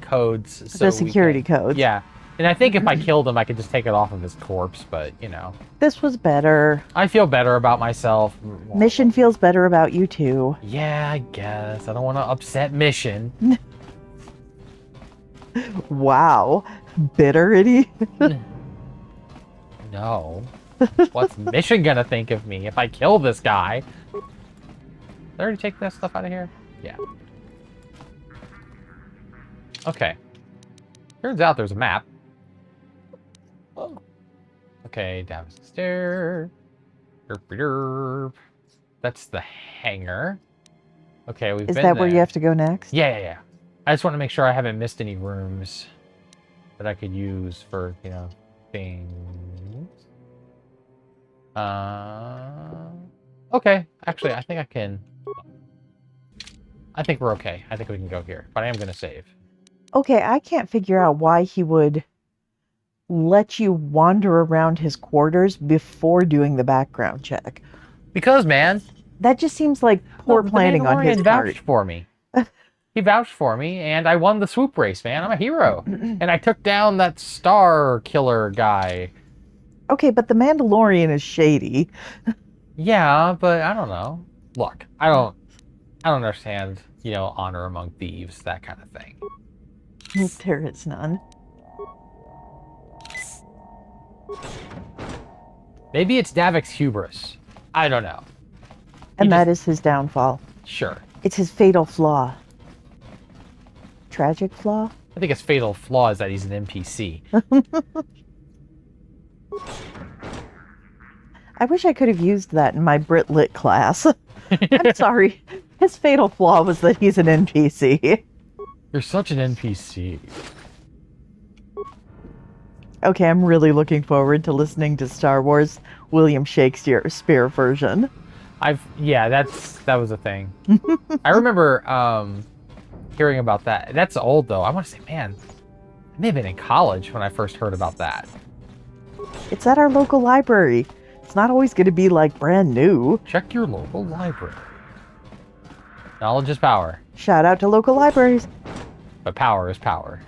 codes. So The security codes. Yeah. And I think if I killed him, I could just take it off of his corpse, but, you know. This was better. I feel better about myself. Mission feels better about you too. Yeah, I guess. I don't want to upset Mission. Wow. Bitterity. No. What's Mission gonna think of me if I kill this guy? Did I already take that stuff out of here? Yeah. Okay. Turns out there's a map. Oh. Okay, down the stair. Derp, derp. That's the hangar. Okay, we've Is been that where there. you have to go next? Yeah. I just want to make sure I haven't missed any rooms that I could use for, you know, things. Okay. Actually, I think I can. I think we're okay. I think we can go here, but I am going to save. Okay, I can't figure out why he would let you wander around his quarters before doing the background check. Because, man. That just seems like poor planning on his Mandalorian part. vouched for me. He vouched for me, and I won the swoop race, man. I'm a hero. And I took down that star killer guy. Okay, but the Mandalorian is shady. Yeah, but I don't know. Look, I don't understand, you know, honor among thieves, that kind of thing. There is none. Maybe it's Davik's hubris. I don't know. And that is his downfall. Sure. It's his fatal flaw. Tragic flaw? I think his fatal flaw is that he's an NPC. I wish I could have used that in my Brit Lit class. I'm sorry. His fatal flaw was that he's an NPC. You're such an NPC. Okay, I'm really looking forward to listening to Star Wars William Shakespeare version. Yeah, that was a thing. I remember hearing about that. That's old though. I want to say, man, I may have been in college when I first heard about that. It's at our local library. It's not always going to be like brand new. Check your local library. Knowledge is power. Shout out to local libraries. But power is power.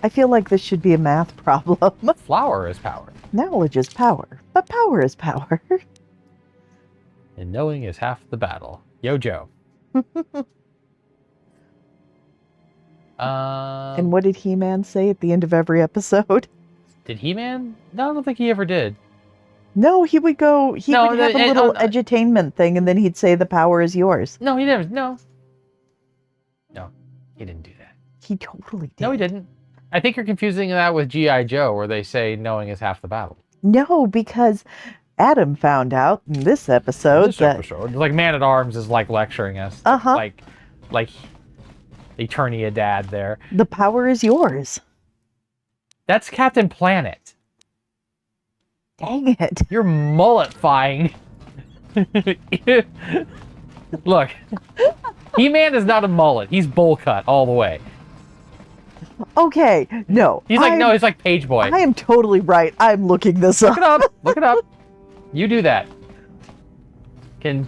I feel like this should be a math problem. Flower is power. Knowledge is power, but power is power. And knowing is half the battle. Yo, Joe. And what did He-Man say at the end of every episode? Did He-Man? No, I don't think he ever did. No, he would go, would have a little edutainment thing, and then he'd say, the power is yours. No, he never, no. No, he didn't do that. He totally did. No, he didn't. I think you're confusing that with G.I. Joe, where they say knowing is half the battle. No, because Adam found out in this episode like Man-at-Arms is like lecturing us. Like Eternia Dad there. The power is yours. That's Captain Planet. Dang it. You're mullet-fying. Look, He-Man is not a mullet. He's bowl cut all the way. Okay, no. He's like Page Boy. I am totally right. I'm looking this up. Look it up. Look it up. You do that. You can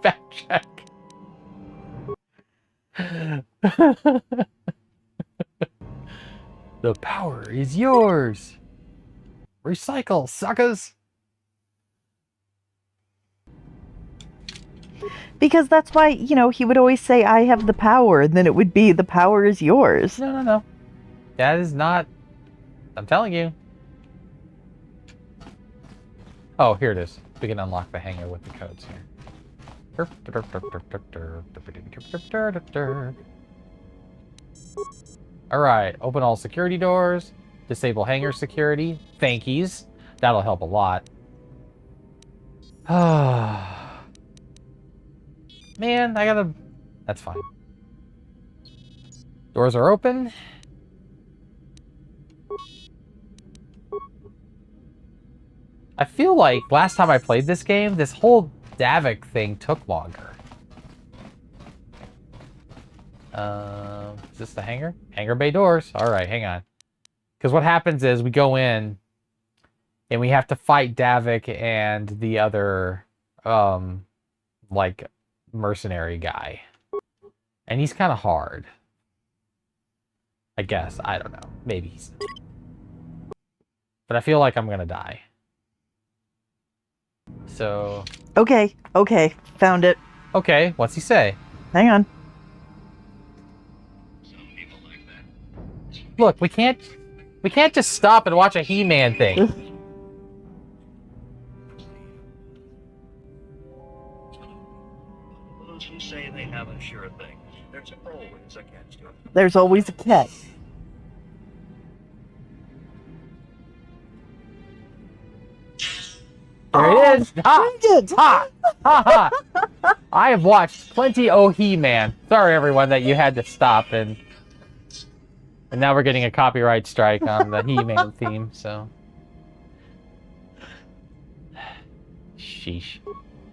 fact check. The power is yours. Recycle, suckers. Because that's why, he would always say, I have the power, and then it would be, the power is yours. No. That is not... I'm telling you. Oh, here it is. We can unlock the hangar with the codes here. Alright, open all security doors. Disable hangar security. Thankies. That'll help a lot. Man, I gotta... That's fine. Doors are open. I feel like last time I played this game, this whole Davik thing took longer. Is this the hangar? Hangar bay doors. Alright, hang on. Because what happens is we go in and we have to fight Davik and the other, mercenary guy. And he's kind of hard. I guess. I don't know. Maybe he's... But I feel like I'm gonna die. So... Okay. Found it. Okay, what's he say? Hang on. Look, we can't just stop and watch a He-Man thing. Those who say they have a sure thing, there's always a catch to it. There's always a catch. There it is. Ha! Ha! I have watched plenty of He-Man. Sorry, everyone, that you had to stop, and now we're getting a copyright strike on the He-Man theme, so... Sheesh.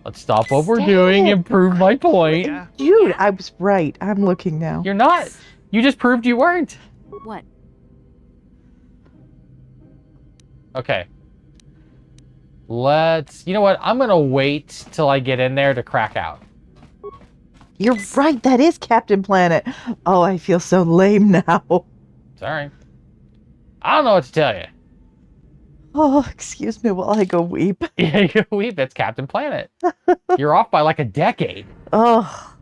Let's stop what we're doing and prove my point. Dude, I was right. I'm looking now. You're not. You just proved you weren't. What? Okay. You know what? I'm gonna wait till I get in there to crack out. You're right. That is Captain Planet. Oh, I feel so lame now. Sorry. I don't know what to tell you. Oh, excuse me while I go weep. Yeah, you weep. It's Captain Planet. You're off by like a decade. Oh.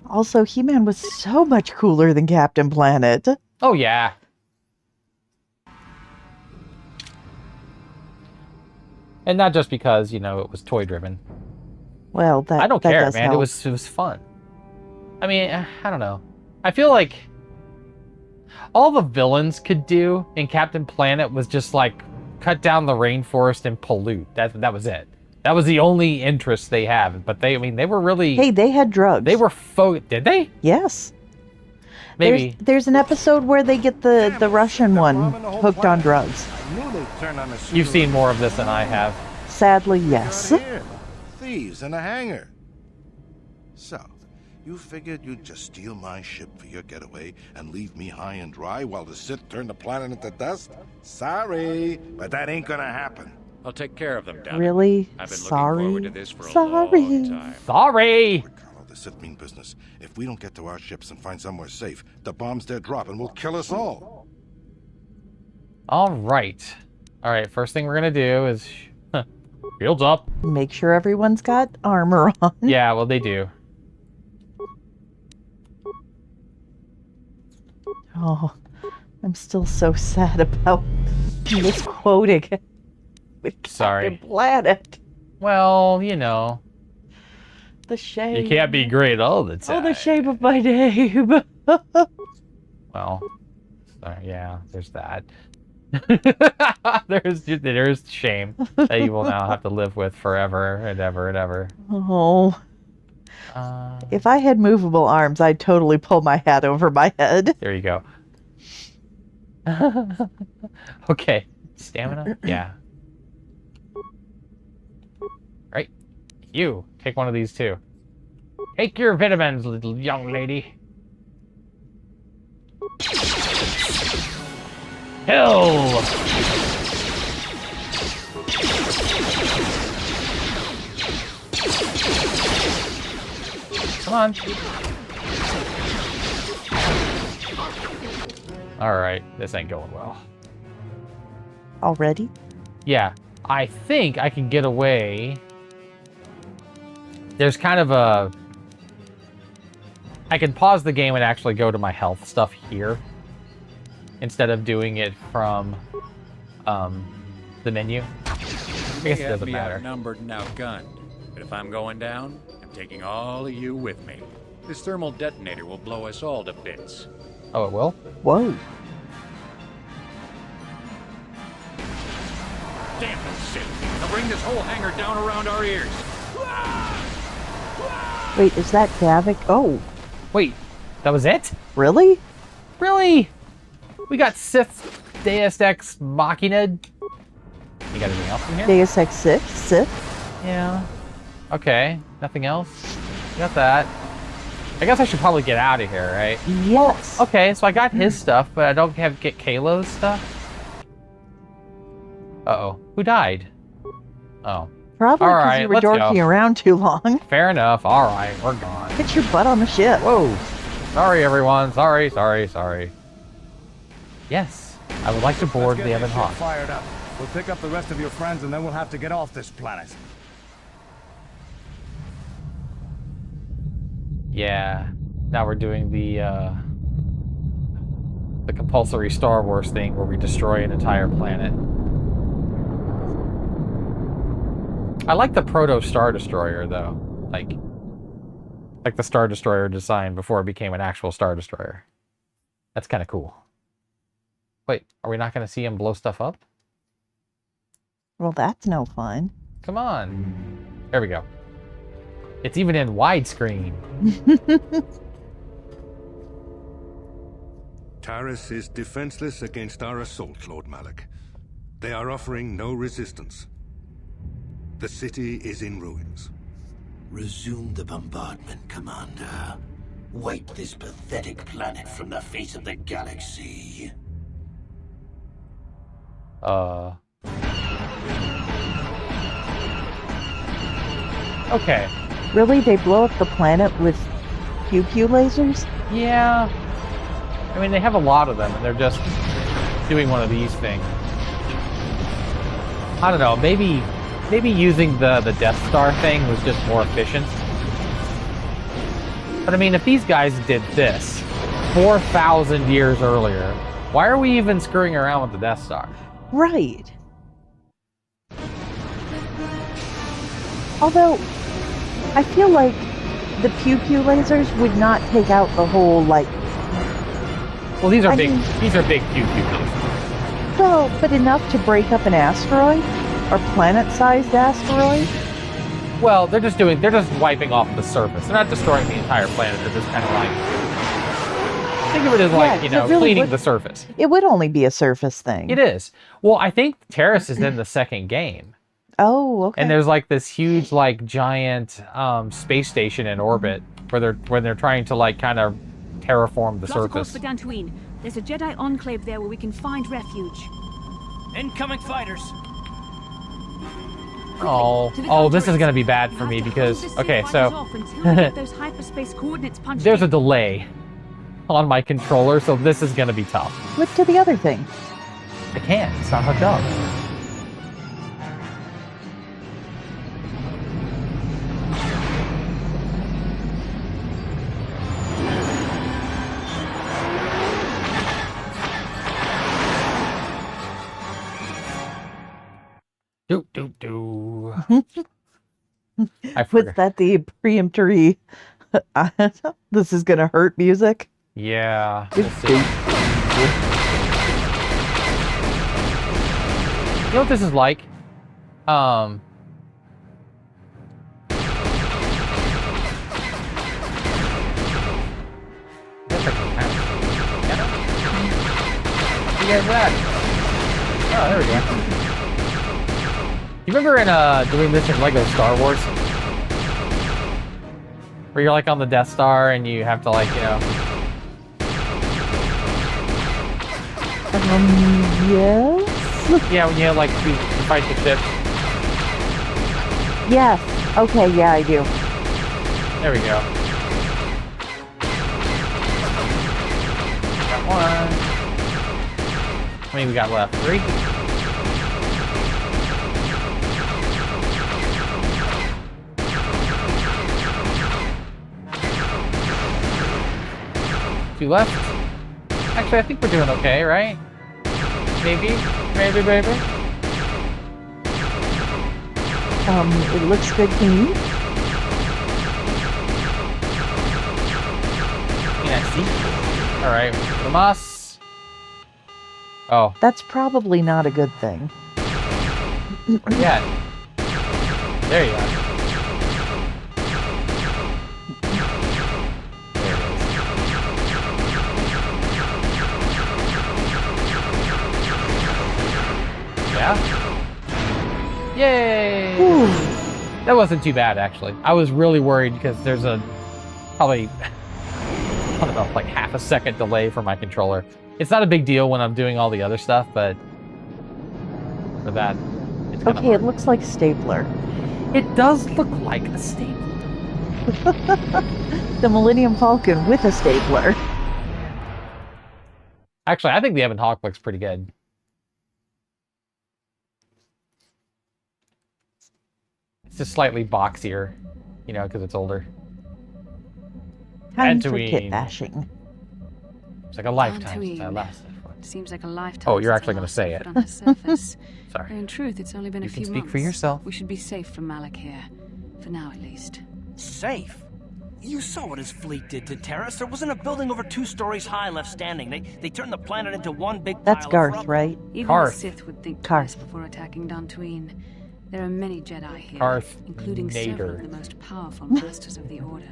Also, He-Man was so much cooler than Captain Planet. Oh, yeah. And not just because, it was toy-driven. Well, I don't care, does man. help. It was fun. I mean, I don't know. I feel like all the villains could do in Captain Planet was just, cut down the rainforest and pollute. That was it. That was the only interest they have. But they were really... Hey, they had drugs. They were Did they? Yes. Maybe. There's an episode where they get the Russian one hooked on drugs. You've seen more of this than I have. Sadly, yes. Thieves in a hangar. So, you figured you'd just steal my ship for your getaway and leave me high and dry while the Sith turned the planet into dust? Sorry, but that ain't gonna happen. I'll take care of them, Davik. Really? I've been Sorry. looking forward to this for a Sorry. long time. Sorry! The Sith mean business. If we don't get to our ships and find somewhere safe, the bombs they're dropping will kill us all. All right. First thing we're gonna do is shields up. Make sure everyone's got armor on. Yeah, well, they do. Oh, I'm still so sad about misquoting with Sorry. Captain Planet. Well, you know. The shame. You can't be great all the time. Oh, the shame of my name. Well, yeah, there's that. there's shame that you will now have to live with forever and ever and ever. Oh. If I had movable arms, I'd totally pull my hat over my head. There you go. Okay. Stamina? Yeah. Right. You. Take one of these too. Take your vitamins, little young lady. Hill! Come on. Alright, this ain't going well. Already? Yeah, I think I can get away. There's kind of a... I can pause the game and actually go to my health stuff here, instead of doing it from the menu. I guess it doesn't matter. Outnumbered and outgunned, but if I'm going down, I'm taking all of you with me. This thermal detonator will blow us all to bits. Oh, it will? Whoa. Damn it, Sith! They'll bring this whole hangar down around our ears. Wait, is that Davik? Oh. Wait, that was it? Really? Really? We got Sith Deus Ex Machina. You got anything else in here? Deus Ex 6? Sith? Yeah. Okay, nothing else? You got that. I guess I should probably get out of here, right? Yes. Okay, so I got his stuff, but I don't get Kalo's stuff. Uh-oh. Who died? Oh. Probably because right, you were let's dorking go. around too long. Fair enough. All right, we're gone. Get your butt on the ship. Whoa. Sorry, everyone. Sorry. Yes, I would like to board the Evan Hawk. Fired up. We'll pick up the rest of your friends and then we'll have to get off this planet. Yeah. Now we're doing the compulsory Star Wars thing where we destroy an entire planet. I like the proto Star Destroyer though, like the Star Destroyer design before it became an actual Star Destroyer. That's kind of cool. Wait, are we not going to see him blow stuff up? Well, that's no fun. Come on. There we go. It's even in widescreen. Taris is defenseless against our assault, Lord Malak. They are offering no resistance. The city is in ruins. Resume the bombardment, Commander. Wipe this pathetic planet from the face of the galaxy. Okay. Really? They blow up the planet with pew-pew lasers? Yeah. I mean, they have a lot of them, and they're just doing one of these things. I don't know, maybe using the Death Star thing was just more efficient. But I mean, if these guys did this 4,000 years earlier, why are we even screwing around with the Death Star? Right. Although, I feel like the pew-pew lasers would not take out the whole, like... Well, these are big pew-pew lasers. Well, but enough to break up an asteroid? Or planet-sized asteroid? Well, they're just wiping off the surface. They're not destroying the entire planet. They're just kind of like, think of it as like, you know, really cleaning the surface. It would only be a surface thing. It is. Well, I think Terrace is in the second game. Oh, okay. And there's like this huge, like, giant space station in orbit where they're trying to like kind of terraform the surface. For Dantooine. There's a Jedi enclave there where we can find refuge. Incoming fighters. Oh, this is gonna be bad for me because okay, so there's a delay on my controller, so this is gonna be tough. Flip to the other thing. I can't. It's not hooked up. Do. Was that the preemptory? This is gonna hurt music. Yeah. We'll see. You know what this is like? You guys that? Oh, there we go. You remember in doing this in Lego Star Wars? Where you're like on the Death Star and you have to like, you know... Yes? Yeah, when you like you fight the ships. Yes. Okay, yeah, I do. There we go. Got one. How many we got left? 3? Two left. Actually, I think we're doing okay, right? Maybe? Maybe, baby? It looks good to me. Yeah, see? Alright, Lamas. Oh. That's probably not a good thing. Where's that? There you are. Yeah? Yay! Ooh. That wasn't too bad, actually. I was really worried because there's a probably, I don't know, like half a second delay for my controller. It's not a big deal when I'm doing all the other stuff, but for that, it's kind of Okay, it looks like a stapler. It does look like a stapler. The Millennium Falcon with a stapler. Actually, I think the Ebon Hawk looks pretty good. It's just slightly boxier, you know, because it's older. Time for Dantooine. kit bashing. It's like a lifetime since I last. Seems like a lifetime. Oh, you're actually going to say it. On the surface. Sorry. In truth, it's only been a few months. You can speak for yourself. We should be safe from Malak here, for now at least. Safe? You saw what his fleet did to Terrace. There wasn't a building over 2 stories high left standing. They turned the planet into one big That's pile Garth, of rubble. right? Even Karth. the Sith would think Karth. twice before attacking Dantooine. There are many Jedi here, Karth including several Nader. of the most powerful masters of the Order.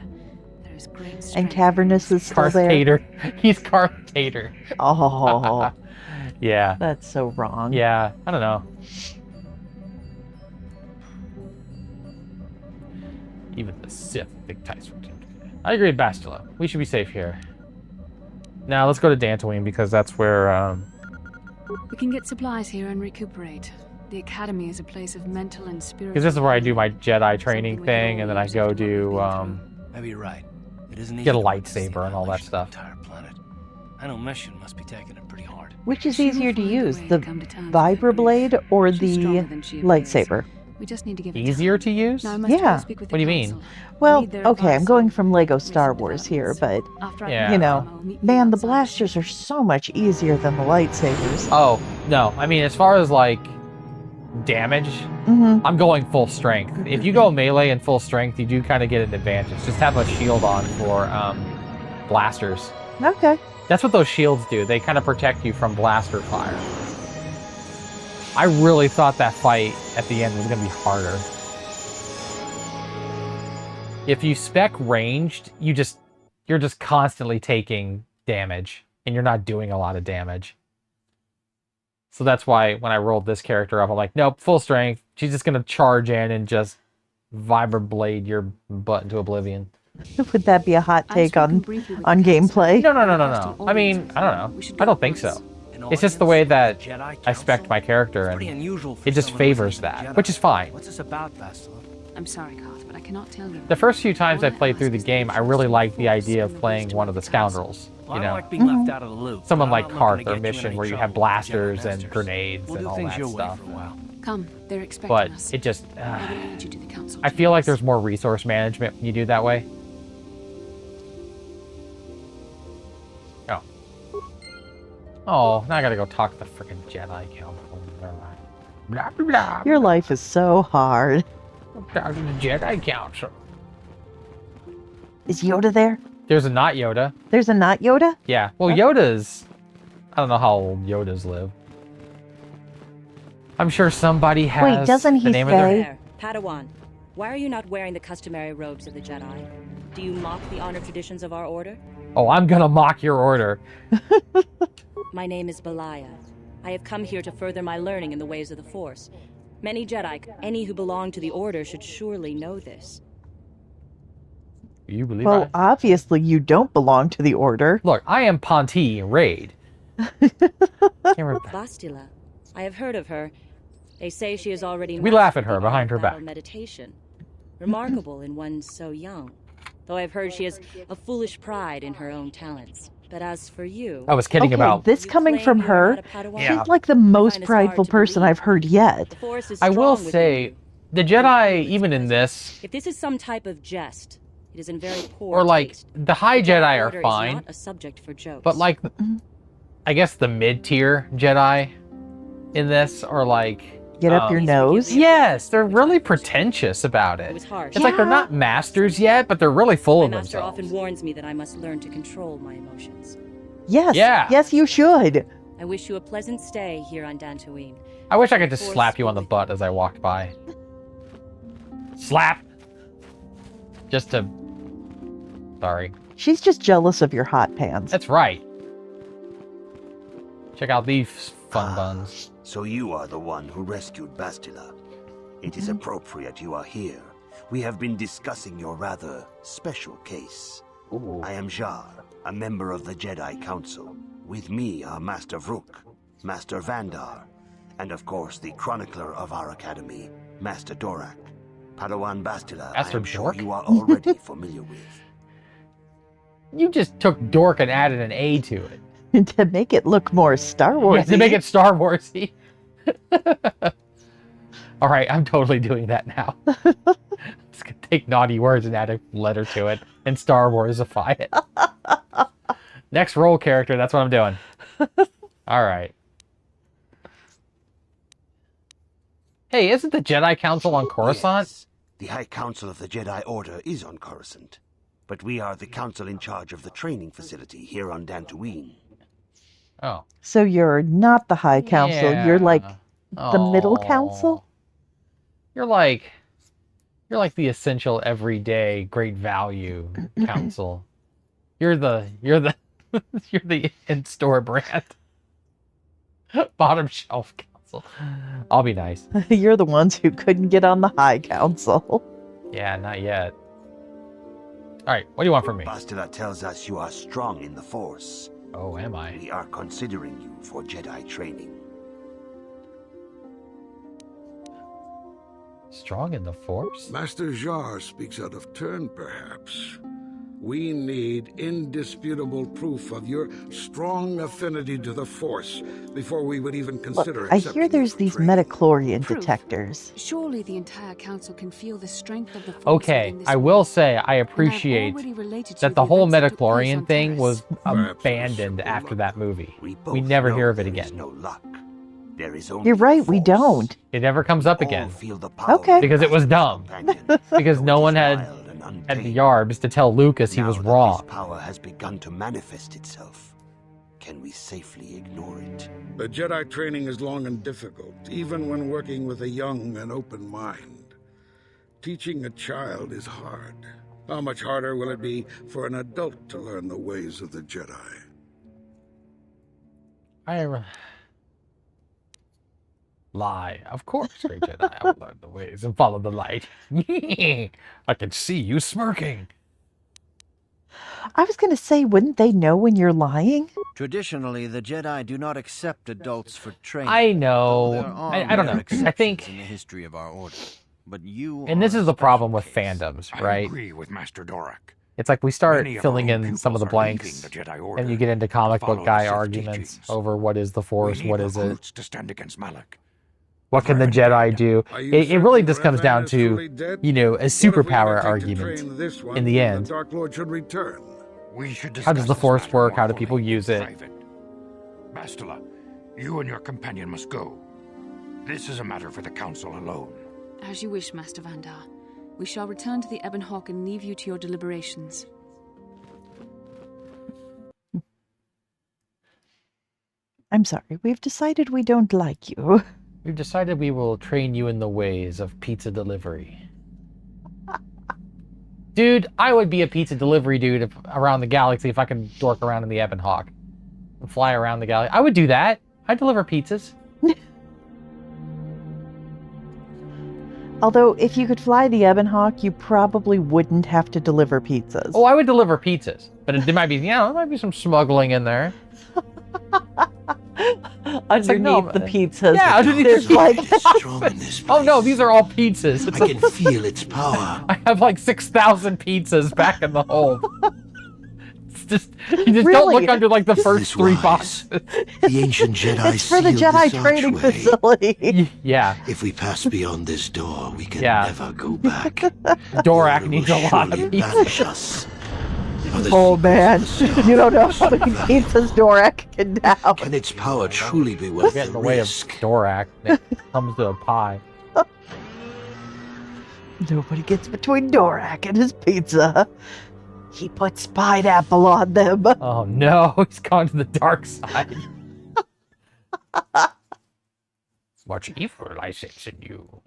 There is great strength. And Cavernous is still Karth there. Tater. He's Karth Tater. Oh, Yeah. that's so wrong. Yeah. I don't know. Even the Sith think ties from I agree with Bastila. We should be safe here. Now let's go to Dantooine because that's where We can get supplies here and recuperate. The Academy is a place of mental and spiritual... because this is where I do my Jedi training thing, and then I go do Maybe you're right. It isn't get a easy to witness the lightsaber and all that annihilation of stuff. the entire planet. I know Mission must be taking it pretty hard. Which is She will easier to find a use, way the to come to terms with her vibroblade or She's the stronger than she appears. lightsaber? We just need to give it Easier to time. use? Now I must Yeah. go speak with What do the you mean? council. Well, Need their okay, I'm advice going on from Lego recent Star Wars here, developments. but After I Yeah. get you home, know, I'll meet you man, the outside. blasters are so much easier than the lightsabers. Oh, no. I mean, as far as, like, damage, Mm-hmm. I'm going full strength. If you go melee and full strength, you do kind of get an advantage. Just have a shield on for blasters. Okay. That's what those shields do. They kind of protect you from blaster fire. I really thought that fight at the end was going to be harder. if you spec ranged, you're just constantly taking damage, and you're not doing a lot of damage. So that's why when I rolled this character up, I'm like, nope, full strength. She's just gonna charge in and just vibroblade your butt into oblivion. Would that be a hot take on gameplay? No. I mean, I don't know. I don't think so. It's just the way that I spec'd my character, and it just favors that, which is fine. What's this about, Bastila? I'm sorry, Carth, but I cannot tell you. The first few times I played through the game, I really liked the idea of playing one of the scoundrels. Well, You I don't know, like being left out of the loop. someone but I'm like not Carth looking to or get you in Mission, any where you trouble have with blasters Jedi and Masters. grenades We'll and do all things that your way stuff. for a while. Come, they're expecting But us. it just, I will lead you to the council. I feel like there's more resource management when you do that way. Oh. Oh, now I gotta go talk to the freaking Jedi Council. Never mind. Blah, blah, blah. Your life is so hard. Talk to the Jedi Council. Is Yoda there? There's a not Yoda. There's a not Yoda? Yeah. Well, Yoda's... I don't know how old Yodas live. I'm sure somebody has Wait, doesn't he the name of their... There, Padawan, why are you not wearing the customary robes of the Jedi? Do you mock the honor traditions of our order? Oh, I'm gonna mock your order. My name is Belaya. I have come here to further my learning in the ways of the Force. Many Jedi, any who belong to the order, should surely know this. You believe Well, obviously you don't belong to the Order. Look, I am Ponti Raid. Bastila. I have heard of her. They say she has already We laugh at mastered her the behind art her of back. battle meditation. Remarkable in one so young. Though I've heard she has a foolish pride in her own talents. But as for you... I was kidding about... This coming from her, Yeah. she's like the most prideful person I've heard yet. I will say, the Jedi, even in this, If this is some type of jest, it is in very poor or like, taste. the high The Jedi Jedi Order are is fine, not a subject for jokes. but like, I guess the mid-tier Jedi in this are like... Get up your nose? Yes, they're really pretentious about it. was harsh. It's like they're not masters yet, but they're really full My of master themselves. often warns me that I must learn to control my emotions. Yes. Yeah. Yes, you should. I wish you a pleasant stay here on Dantooine. I wish I could just slap you on the butt as I walked by. Slap! Just to... Sorry. She's just jealous of your hot pants. That's right. Check out these fun buns. So you are the one who rescued Bastila. It is appropriate you are here. We have been discussing your rather special case. I am Jar, a member of the Jedi Council. With me are Master Vrook, Master Vandar, and of course the chronicler of our academy, Master Dorak. Padawan Bastila, Master I am sure Dork? you are already familiar with. You just took Dork and added an A to it. To make it look more Star Wars. To make it Star Warsy. All right, I'm totally doing that now. Just gonna take naughty words and add a letter to it and Star Warsify it. Next role character, that's what I'm doing. All right. Hey, isn't the Jedi Council on Coruscant? Yes, the High Council of the Jedi Order is on Coruscant, but we are the council in charge of the training facility here on Dantooine. Oh. So you're not the High Council. You're like the Middle Aw. Council? You're like the essential everyday great value council. You're the in-store brand. Bottom shelf council. I'll be nice. You're the ones who couldn't get on the High Council. Yeah, not yet. Alright, what do you want from me? Bastila tells us you are strong in the Force. Oh, am I? We are considering you for Jedi training. Strong in the Force? Master Jar speaks out of turn, perhaps. We need indisputable proof of your strong affinity to the Force before we would even consider Look, I hear there's these metachlorian detectors. Surely the entire council can feel the strength of the Force Okay, within this I world. will say I appreciate already related to that the the whole events that took place metachlorian on thing Taris. was Perhaps abandoned after that movie. We both never know hear of it there is again. no luck. There is only You're right, the we Force. don't. It never comes up All again. feel the power Okay. Because it was dumb. Because no one had the yarbs to tell Lucas he Now was that wrong. this power has begun to manifest itself. Can we safely ignore it? The Jedi training is long and difficult, even when working with a young and open mind. Teaching a child is hard. How much harder will it be for an adult to learn the ways of the Jedi? Lie. Of course, great Jedi. I will learn the ways and follow the light. I can see you smirking. I was going to say, wouldn't they know when you're lying? Traditionally, the Jedi do not accept adults for training. I know. There are I don't know. I think in the history of our order. But you and this is the problem with fandoms, right? I agree with Master Doric. It's like we start Many of filling our own in some of the pupils are leaving blanks, the Jedi Order and you get into comic to follow book the guy Sith arguments teachings. over what is the Force, We need what is it, recruits to stand against Malak. what can the Jedi do. Are you It really certain just comes Revan down is truly to, dead? you know, a What if we superpower undertake to argument train this one in the when end. the Dark Lord should return. We should How does discuss the this Force matter work? more How do fully people in use it? private. Bastila, you and your companion must go. This is a matter for the Council alone. As you wish, Master Vandar. We shall return to the Ebon Hawk and leave you to your deliberations. I'm sorry, we've decided we don't like you. We've decided we will train you in the ways of pizza delivery. Dude, I would be a pizza delivery dude around the galaxy if I could dork around in the Ebon Hawk and fly around the galaxy. I would do that. I deliver pizzas. Although, if you could fly the Ebon Hawk, you probably wouldn't have to deliver pizzas. Oh, I would deliver pizzas, but there might be, you know, there might be some smuggling in there. Underneath the pizzas. Yeah, underneath there's the like. Oh no, these are all pizzas. I can feel its power. I have like 6,000 pizzas back in the hold. It's just you just don't Really? look under like the first three boxes. The ancient Jedi It's for the sealed Jedi this training archway. facility. Yeah. If we pass beyond this door, we can Yeah. never go back. Dorak needs a lot of Surely banish pizzas. us. Oh man, you don't know how many pizzas Dorak can down. Can its power truly be We're worth getting in the the way of risk? Dorak. It comes to a pie. Nobody gets between Dorak and his pizza. He puts pineapple on them. Oh no, he's gone to the dark side. Much evil I sense in you.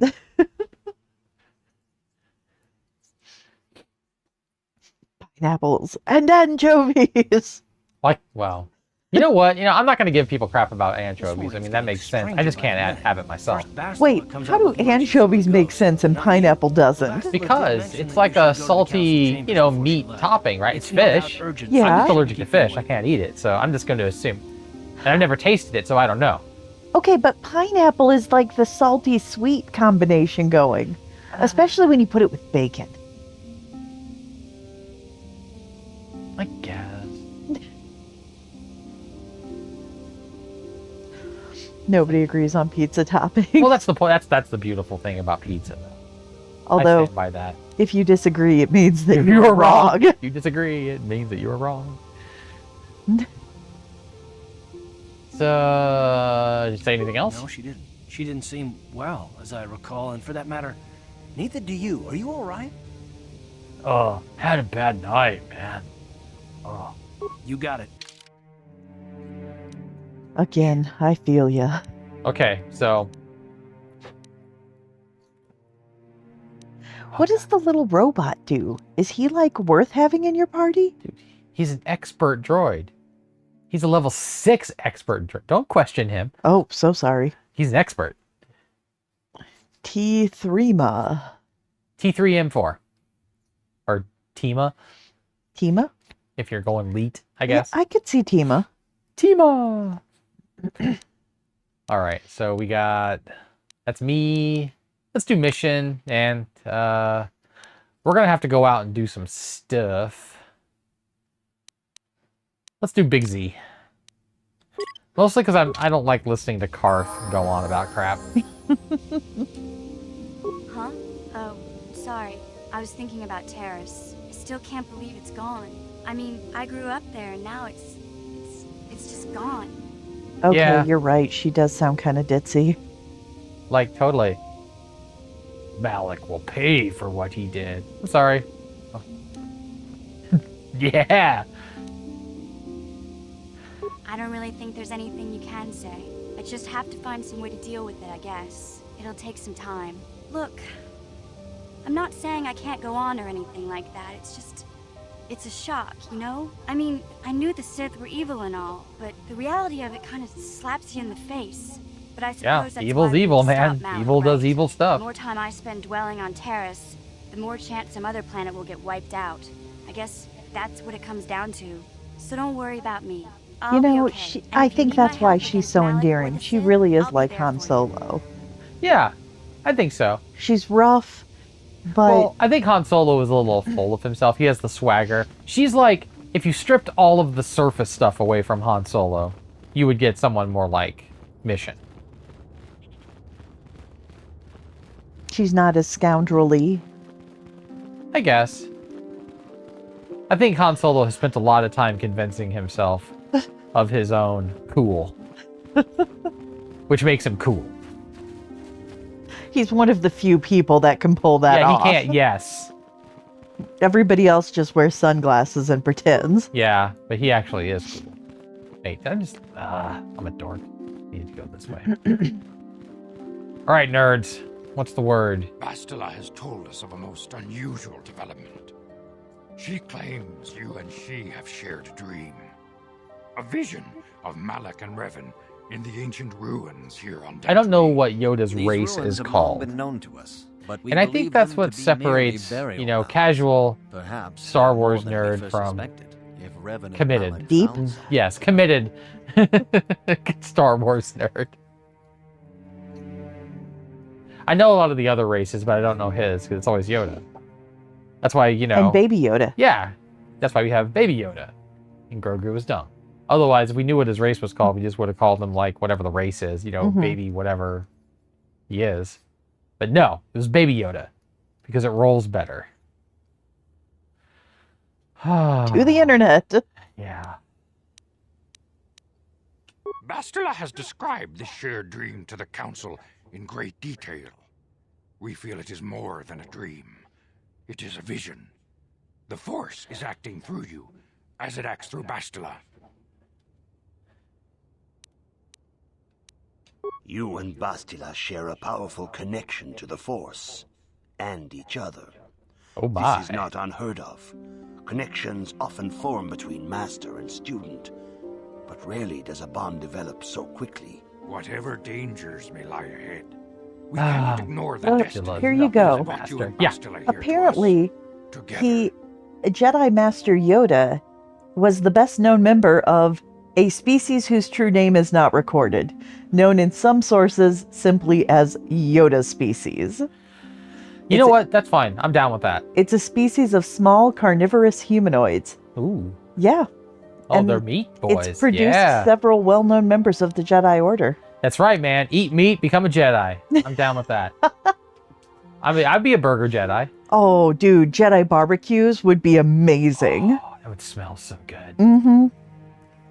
Pineapples and anchovies. Like, well, you know what? You know, I'm not going to give people crap about anchovies. I mean, that makes sense. I just can't have it myself. Wait, how do anchovies make sense and pineapple doesn't? Because it's like a salty, you know, meat topping, right? It's fish. Yeah. I'm just allergic to fish. I can't eat it, so I'm just going to assume. And I've never tasted it, so I don't know. Okay, but pineapple is like the salty sweet combination going, especially when you put it with bacon. I guess. Nobody agrees on pizza topping. Well, that's the point. That's the beautiful thing about pizza, though. I Although, stand by that. if you disagree, it means that If you're wrong. If you disagree, it means that you are wrong. So, did you say anything else? No, she didn't. She didn't seem well, as I recall, and for that matter, neither do you. Are you all right? Oh, had a bad night, man. Oh. You got it. Again, I feel ya. Okay, so What does the little robot do? Is he like worth having in your party? dude, he's an expert droid. He's a level 6 expert droid. Don't question him. Oh, so sorry. He's an expert. T3ma. T3M4. Or Tima, Tima? if you're going leet, I guess. Yeah, I could see Tima. Tima! Alright, so we got... That's me. Let's do mission, and we're gonna have to go out and do some stuff. Let's do Big Z. Mostly because I don't like listening to Karth go on about crap. Huh? Oh, sorry. I was thinking about Terrace. I still can't believe it's gone. I mean, I grew up there and now it's just gone. Okay, Yeah. you're right. She does sound kind of ditzy. Like, totally. Malak will pay for what he did. I'm sorry. Oh. Yeah! I don't really think there's anything you can say. I just have to find some way to deal with it, I guess. It'll take some time. Look, I'm not saying I can't go on or anything like that. It's just, it's a shock, you know? I mean, I knew the Sith were evil and all, but the reality of it kind of slaps you in the face. But I suppose that's evil's why we evil, stop man. Malak, Evil does right? evil stuff. The more time I spend dwelling on Terrace, the more chance some other planet will get wiped out. I guess that's what it comes down to. So don't worry about me. You I'll be know, okay. And I if you think need my that's why help she's against so Malak or endearing. the She Sith, really is I'll be like there Han for you. Solo. Yeah, I think so. She's rough, but Well, I think Han Solo is a little full of himself. He has the swagger. She's like, if you stripped all of the surface stuff away from Han Solo, you would get someone more like Mission. she's not as scoundrelly. I guess. I think Han Solo has spent a lot of time convincing himself of his own cool. Which makes him cool. He's one of the few people that can pull that off. Yeah, he can't, yes. Everybody else just wears sunglasses and pretends. Yeah, but he actually is cool. Hey, I'm a dork. I need to go this way. Alright, nerds. What's the word? Bastila has told us of a most unusual development. She claims you and she have shared a dream. A vision of Malak and Revan in the ancient ruins here on Dantooine. I don't know what Yoda's These race ruins is have long called. been known to us, but we And I believe think that's them what to be merely separates, burial you know, mounds. casual Perhaps Star more Wars than we nerd first from suspected, if Revan and committed. Malak Deep? found some. Yes, committed Star Wars nerd. I know a lot of the other races, but I don't know his, because it's always Yoda. That's why, you know... And Baby Yoda. Yeah. That's why we have Baby Yoda. And Grogu was dumb. Otherwise, if we knew what his race was called, we just would have called him, like, whatever the race is. You know, Baby whatever he is. But no, it was Baby Yoda. Because it rolls better. To the internet. Yeah. Bastila has described this shared dream to the Council in great detail. We feel it is more than a dream. It is a vision. The Force is acting through you, as it acts through Bastila. You and Bastila share a powerful connection to the Force, and each other. Oh my. This is not unheard of. Connections often form between master and student, but rarely does a bond develop so quickly. Whatever dangers may lie ahead, we cannot ignore the destiny. Here you go. Brought you and Yeah. Bastila here to us. Apparently, Together. Jedi Master Yoda was the best known member of a species whose true name is not recorded, known in some sources simply as Yoda species. You know what? That's fine. I'm down with that. It's a species of small carnivorous humanoids. Ooh. Yeah. Oh, And they're meat boys. It's produced yeah. several well-known members of the Jedi Order. That's right, man. Eat meat, become a Jedi. I'm down with that. I mean, I'd be a burger Jedi. Oh, dude, Jedi barbecues would be amazing. Oh, that would smell so good. Mm-hmm.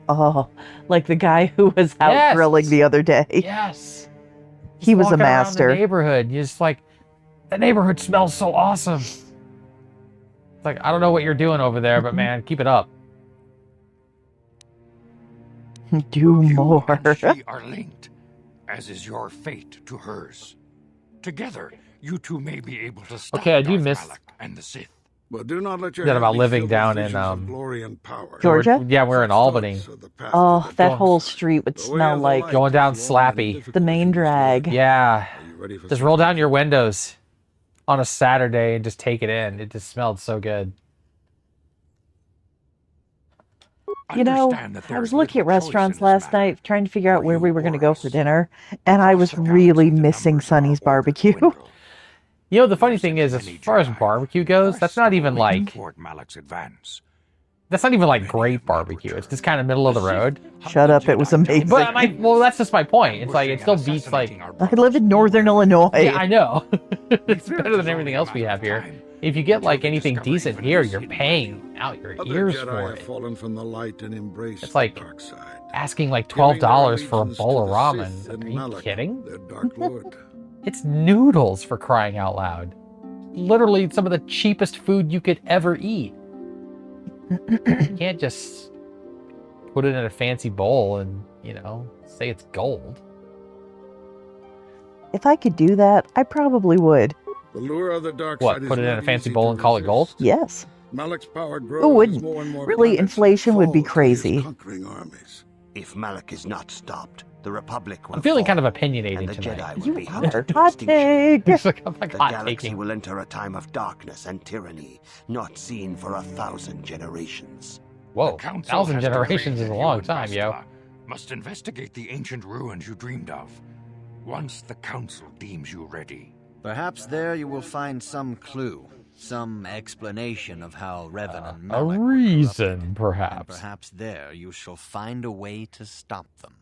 Oh, like the guy who was out grilling the other day. Yes. He was a Walking around master. the neighborhood, you're just like, the neighborhood smells so awesome. It's like, I don't know what you're doing over there, but man, keep it up. Do more. And she are linked, as is your fate to hers. Together, you two may be able to stop Okay, I do Darth miss Malak and the Sith. But do not let your that head about be living filled with down in visions of glory and power. Georgia? We're in Albany. Oh, that whole street would smell like Going down Slappy. the main drag. Yeah. Just roll down your windows on a Saturday and just take it in. It just smelled so good. You know, I was looking at restaurants last night trying to figure out where we were going to go for dinner, and I was really missing Sonny's barbecue. You know, the funny thing is, as far as barbecue goes, that's not even like... Malak's advance. That's not even like great barbecue. It's just kind of middle of the road. Shut up, it was amazing. But well, that's just my point. It's like, it still beats like... I live in Northern Illinois. Yeah, I know. It's better than everything else we have here. If you get like anything decent here, you're paying out your ears Jedi for have it. fallen from the light and embraced It's like the dark side. asking like Giving their $12 for a allegiance bowl of to the ramen. Sith and Are you Malak, kidding? their dark lord. It's noodles, for crying out loud. Literally some of the cheapest food you could ever eat. You can't just put it in a fancy bowl and, you know, say it's gold. If I could do that, I probably would. The lure of the dark What, side put is it in not a fancy easy bowl to and call it gold? resist. Yes. Malak's power Who grows as wouldn't? more and more Really, planets inflation would be fall to his crazy. conquering armies. If Malak is not stopped, the Republic will I'm feeling fall, kind of opinionated and the tonight. Jedi will You be hunted are to hot extinction. take. Like The hot galaxy taking. will enter a time of darkness and tyranny, not seen for 1,000 generations. Whoa, The Council 1,000 has generations is decreed a that long you and time, yo. Bastila must investigate the ancient ruins you dreamed of. Once the Council deems you ready. Perhaps there you will find some clue, some explanation of how Revan and A Malak were reason, corrupted, perhaps. and perhaps there you shall find a way to stop them.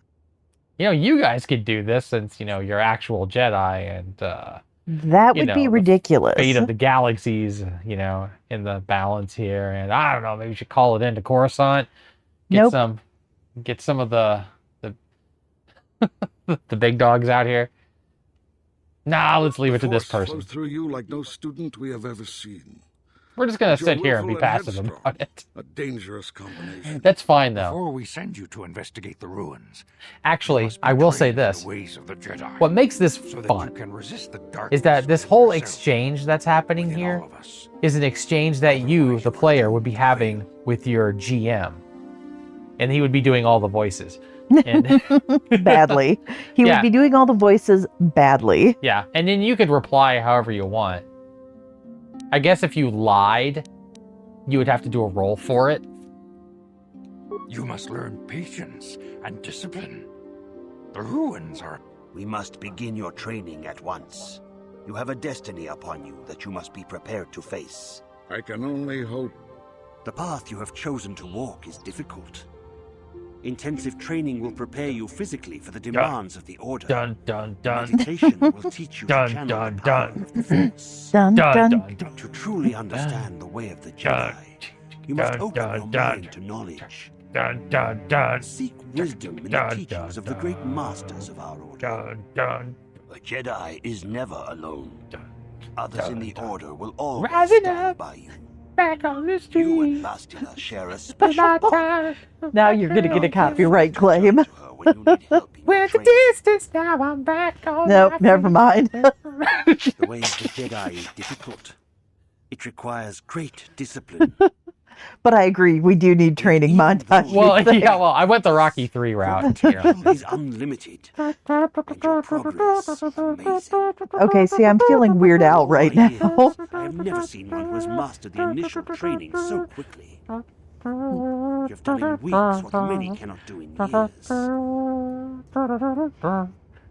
You know, you guys could do this since, you know, you're actual Jedi and, That you would be know, ridiculous. the fate of the galaxies, you know, in the balance here. And I don't know, maybe we should call it into Coruscant. Get Nope. get some of the the big dogs out here. Nah, let's leave it to this Force person. flows through you like no student we have ever seen. We're just gonna But you're sit here and be willful passive headstrong, about it. A dangerous combination. That's fine, though. Before we send you to investigate the ruins, Actually, I will say trained in the this. ways of the Jedi, What makes this so that fun you can resist the is darkness that this within whole yourself. exchange that's happening Within here all of us. is an exchange that you, the player, would be having with your GM. And he would be doing all the voices. And Badly. He Yeah. would be doing all the voices badly. Yeah, and then you could reply however you want. I guess if you lied, you would have to do a roll for it. You must learn patience and discipline. The ruins are... We must begin your training at once. You have a destiny upon you that you must be prepared to face. I can only hope. The path you have chosen to walk is difficult. Intensive training will prepare you physically for the demands of the Order. Dun, dun, dun. Meditation will teach you Dun, to channel dun, the power dun. of the Force. Dun, Dun, dun. dun. To truly understand the way of the Jedi, you must Dun, open dun, your dun. mind to knowledge. Dun, dun, dun. Seek wisdom in the Dun, teachings of the dun, great dun. masters of our Order. Dun, dun. A Jedi is never alone. Dun, Others in the dun. Order will always Rising stand up. by you. Back on the You street. and Bastila share a special My bond. time. Now you're going to get a copyright claim. To her when you need help in your Went the training. distance, now I'm back on Nope, my never feet. mind. The way of the Jedi is difficult. It requires great discipline. But I agree, we do need training montage. Well, yeah, well, I went the Rocky 3 route. Your Yeah. potential is unlimited, and your progress amazing. Okay, see, I'm feeling Weird Al right For years, now. I have never seen one who has mastered the initial training so quickly. You have done in weeks what many cannot do in years.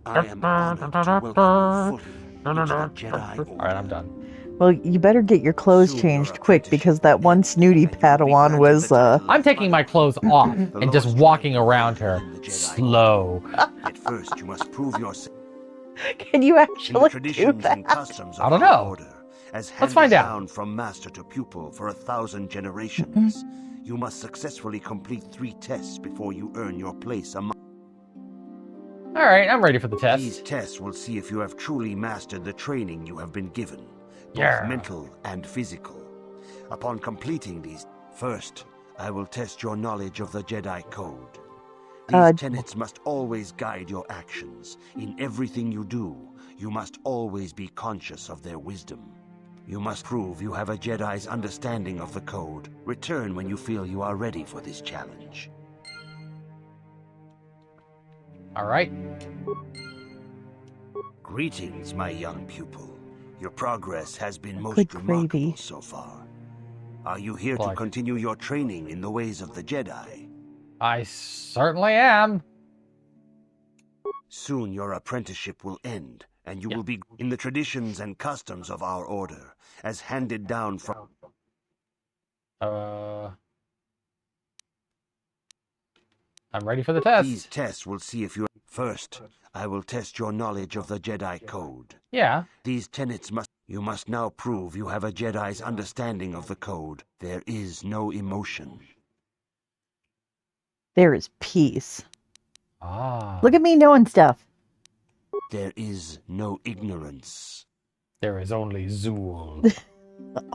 I am honored to welcome you fully into the Jedi Order. Alright, I'm done. Well, you better get your clothes Soon changed your quick because that one apprenticeship snooty ends, and you will be Padawan granted was, the title I'm of taking my clothes off and just Lord walking Strider around her in the Jedi slow. Yet first you must prove yourself Can you in the actually do traditions and that? customs of I don't our know. Order, as Let's handed find out. down from master to pupil for 1,000 generations. You must successfully complete 3 tests before you earn your place among. Alright, I'm ready for the These test. tests will see if you have truly mastered the training you have been given, both Yeah. mental and physical. Upon completing these, first, I will test your knowledge of the Jedi Code. These tenets must always guide your actions. In everything you do, you must always be conscious of their wisdom. You must prove you have a Jedi's understanding of the Code. Return when you feel you are ready for this challenge. Alright. Greetings, my young pupil. Your progress has been most Good remarkable gravy. so far. Are you here to Like- continue your training in the ways of the Jedi? I certainly am. Soon your apprenticeship will end, and you will be in the traditions and customs of our Order, as handed down from... I'm ready for the test. These tests will see if you... First, I will test your knowledge of the Jedi Code. Yeah. These tenets must... You must now prove you have a Jedi's understanding of the Code. There is no emotion. There is peace. Ah. Look at me knowing stuff. There is no ignorance. There is only Zool.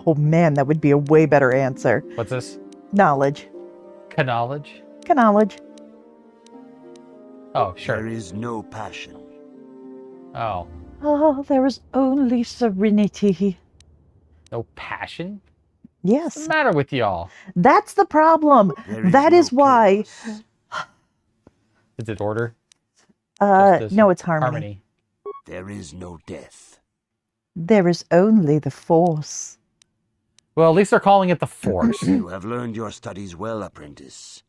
Oh man, that would be a way better answer. What's this? Knowledge. Knowledge? Knowledge. Oh, sure. There is no passion. Oh. Oh, there is only serenity. No passion? Yes. What's the matter with y'all? That's the problem. That is why. Is it order? No, it's harmony. There is no death. There is only the Force. Well, at least they're calling it the Force. You have learned your studies well, apprentice.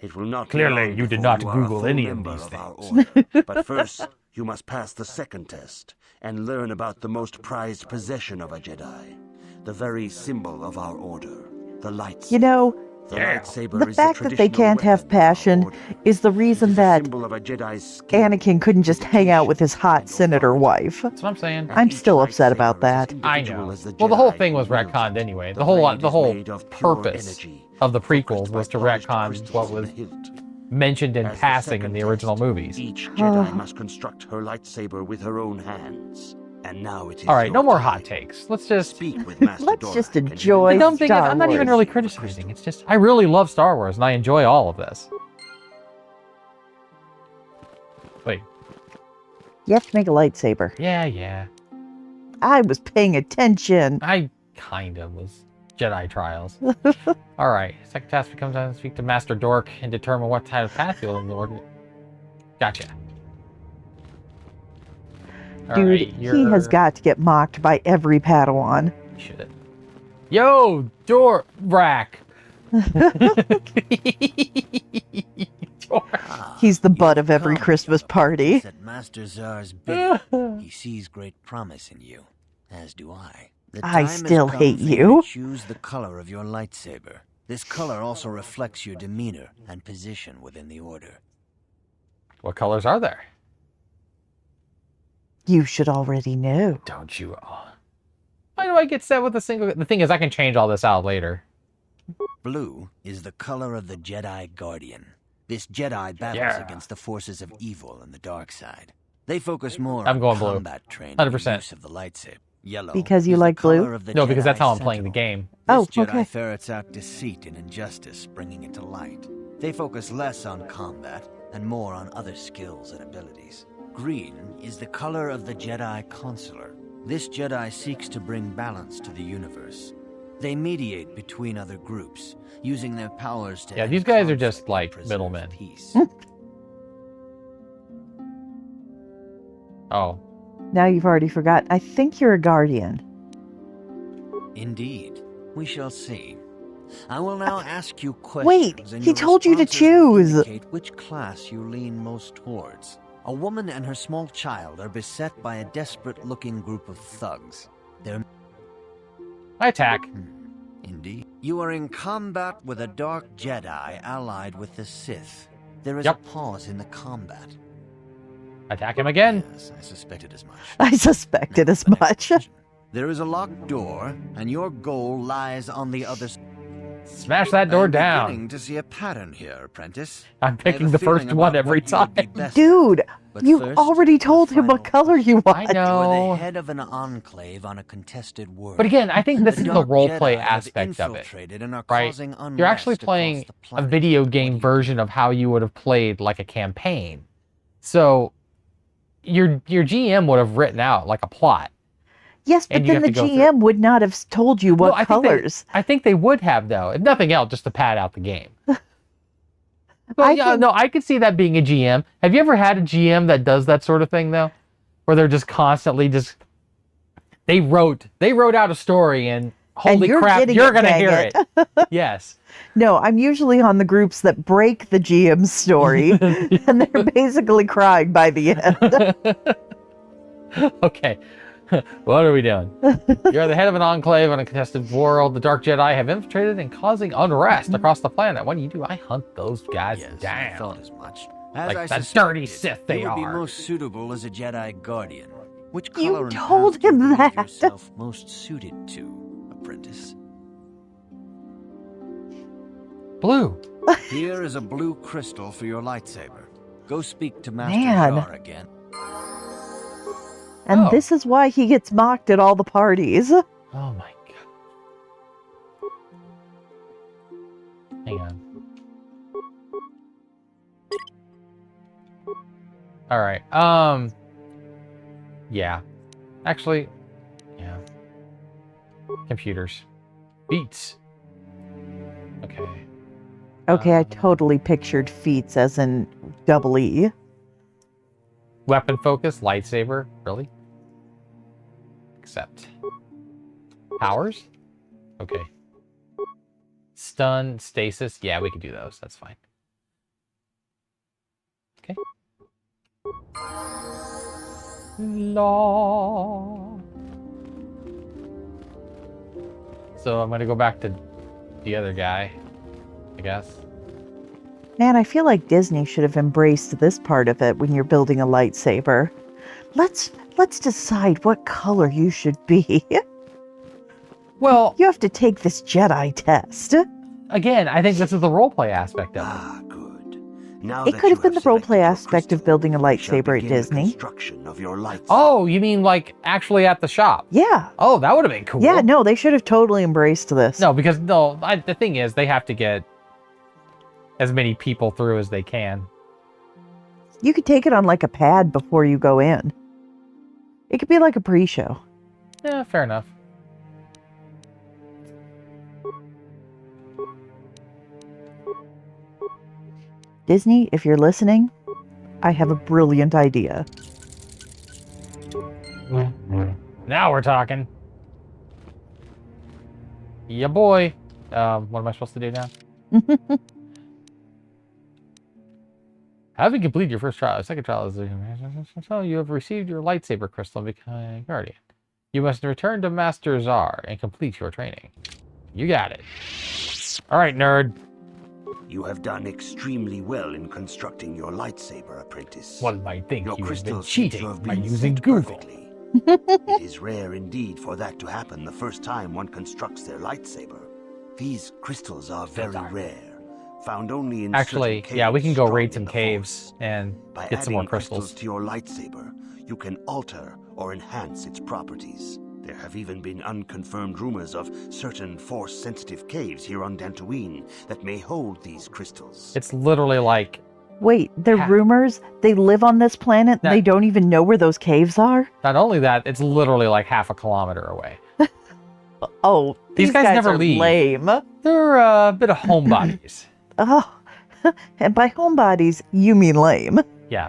It will not Clearly, be long you did before not you are a Google full any of member these our things. order. But first, you must pass the second test and learn about the most prized possession of a Jedi, the very symbol of our order, the lightsaber. You know, the lightsaber the is fact the that they can't traditional have weapon of our passion order. is the reason a that symbol of a Jedi's skill, Anakin couldn't just hang out with his hot senator wife. That's what I'm saying. I'm still upset about that. I know. Well, the whole thing was retconned anyway. The whole purpose of the prequels was to retcon what was mentioned in passing in the original movies. Each Jedi must construct her lightsaber with her own hands. And now it is All right, no more hot takes. Let's just speak with Master Let's just enjoy the dumb thing is, Star I'm not even Wars. really criticizing. It's just I really love Star Wars and I enjoy all of this. Wait. You have to make a lightsaber. Yeah. I was paying attention. I kind of was. Jedi trials. All right. Second task becomes to speak to Master Dork and determine what type of path you'll Lord. Gotcha. All Dude, right, he has got to get mocked by every Padawan. Should. Yo, Dorak. He's the butt of every Christmas party. That Master Czar's big. He sees great promise in you, as do I. The I time has still come hate for you. to choose the color of your lightsaber. This color also reflects your demeanor and position within the Order. What colors are there? You should already know. Don't you all? Why do I get set with a single... The thing is, I can change all this out later. Blue is the color of the Jedi Guardian. This Jedi battles against the forces of evil and the dark side. They focus more I'm on going blue. combat training and 100%. use of the lightsaber. Yellow Because you is like the color blue? of the No, because Jedi that's how I'm playing the Sentinel. game. Oh, This Jedi okay. ferrets out deceit and injustice, bringing it to light. They focus less on combat and more on other skills and abilities. Green is the color of the Jedi Consular. This Jedi seeks to bring balance to the universe. They mediate between other groups, using their powers to Yeah, end these guys are conflict just and like preserve middlemen. peace. Oh. Now you've already forgot. I think you're a Guardian. Indeed. We shall see. I will now ask you questions. Wait, and he your told you to responses will choose. indicate which class you lean most towards. A woman and her small child are beset by a desperate-looking group of thugs. They're... I attack. Indeed. You are in combat with a dark Jedi allied with the Sith. There is Yep. a pause in the combat. Attack him again. Yes, I suspected as much. I suspected as much. There is a locked door, and your goal lies on the other side. Smash that door I'm down. beginning to see a pattern here, apprentice. I'm I have picking a the feeling first one about every what you would be time. best Dude, But you've first, already told him what color you want. I You are know. the head of an enclave on a contested world. But again, I think this is the dark roleplay Jedi have aspect of it. infiltrated and are Right? causing You're actually unrest across playing the a planet. video game version of how you would have played like a campaign. So your GM would have written out like a plot. Yes, but And you then have the to go through GM would not have told you what No, I think colors. I think they would have though. If nothing else, just to pad out the game. Well, I yeah, think- no, I could see that being a GM. Have you ever had a GM that does that sort of thing though? Where they're just constantly just they wrote out a story and holy you're crap, getting you're it, gonna dang hear it. it. Yes. No, I'm usually on the groups that break the GM's story, and they're basically crying by the end. Okay. What are we doing? You're the head of an enclave on a contested world. The Dark Jedi have infiltrated and causing unrest across the planet. What do? I hunt those guys down. I thought as much. As Like I the suspected, dirty Sith they you would be are. most suitable as a Jedi Guardian. Which You color and told path do you him believe that. yourself most suited to, apprentice? Blue. Here is a blue crystal for your lightsaber. Go speak to Master Man. Jar again. And Oh. this is why he gets mocked at all the parties. Oh my god. Hang on. All right. Yeah. Actually, yeah. Computers. Beats. Okay. Okay, I totally pictured feats as in double E. Weapon focus, lightsaber. Really? Accept. Powers? Okay. Stun, stasis. Yeah, we can do those. That's fine. Okay. Law. So I'm gonna go back to the other guy, I guess. Man, I feel like Disney should have embraced this part of it when you're building a lightsaber. Let's decide what color you should be. Well, you have to take this Jedi test. Again, I think this is the roleplay aspect of it. Now It could have been the roleplay aspect of building a lightsaber at Disney. Of your lights. Oh, you mean like actually at the shop? Yeah. Oh, that would have been cool. Yeah, no, they should have totally embraced this. No, because the thing is, they have to get as many people through as they can. You could take it on like a pad before you go in. It could be like a pre-show. Yeah, fair enough. Disney, if you're listening, I have a brilliant idea. Now we're talking. Yeah, boy. What am I supposed to do now? Having completed your first trial, second trial is you have received your lightsaber crystal and become a guardian. You must return to Master Czar and complete your training. You got it. All right, nerd. You have done extremely well in constructing your lightsaber, apprentice. One might think your you've been crystals cheating by been using set Google. perfectly. It is rare indeed for that to happen the first time one constructs their lightsaber. These crystals are very rare, found only in Actually, certain yeah, we can caves go strong raid in some the caves Force. and By get some more adding crystals. to your lightsaber, you can alter or enhance its properties. There have even been unconfirmed rumors of certain Force-sensitive caves here on Dantooine that may hold these crystals. It's literally like... Wait, they're rumors? They live on this planet and they don't even know where those caves are? Not only that, it's literally like half a kilometer away. Oh, These guys never are leave. lame. They're a bit of homebodies. Oh, and by homebodies, you mean lame. Yeah.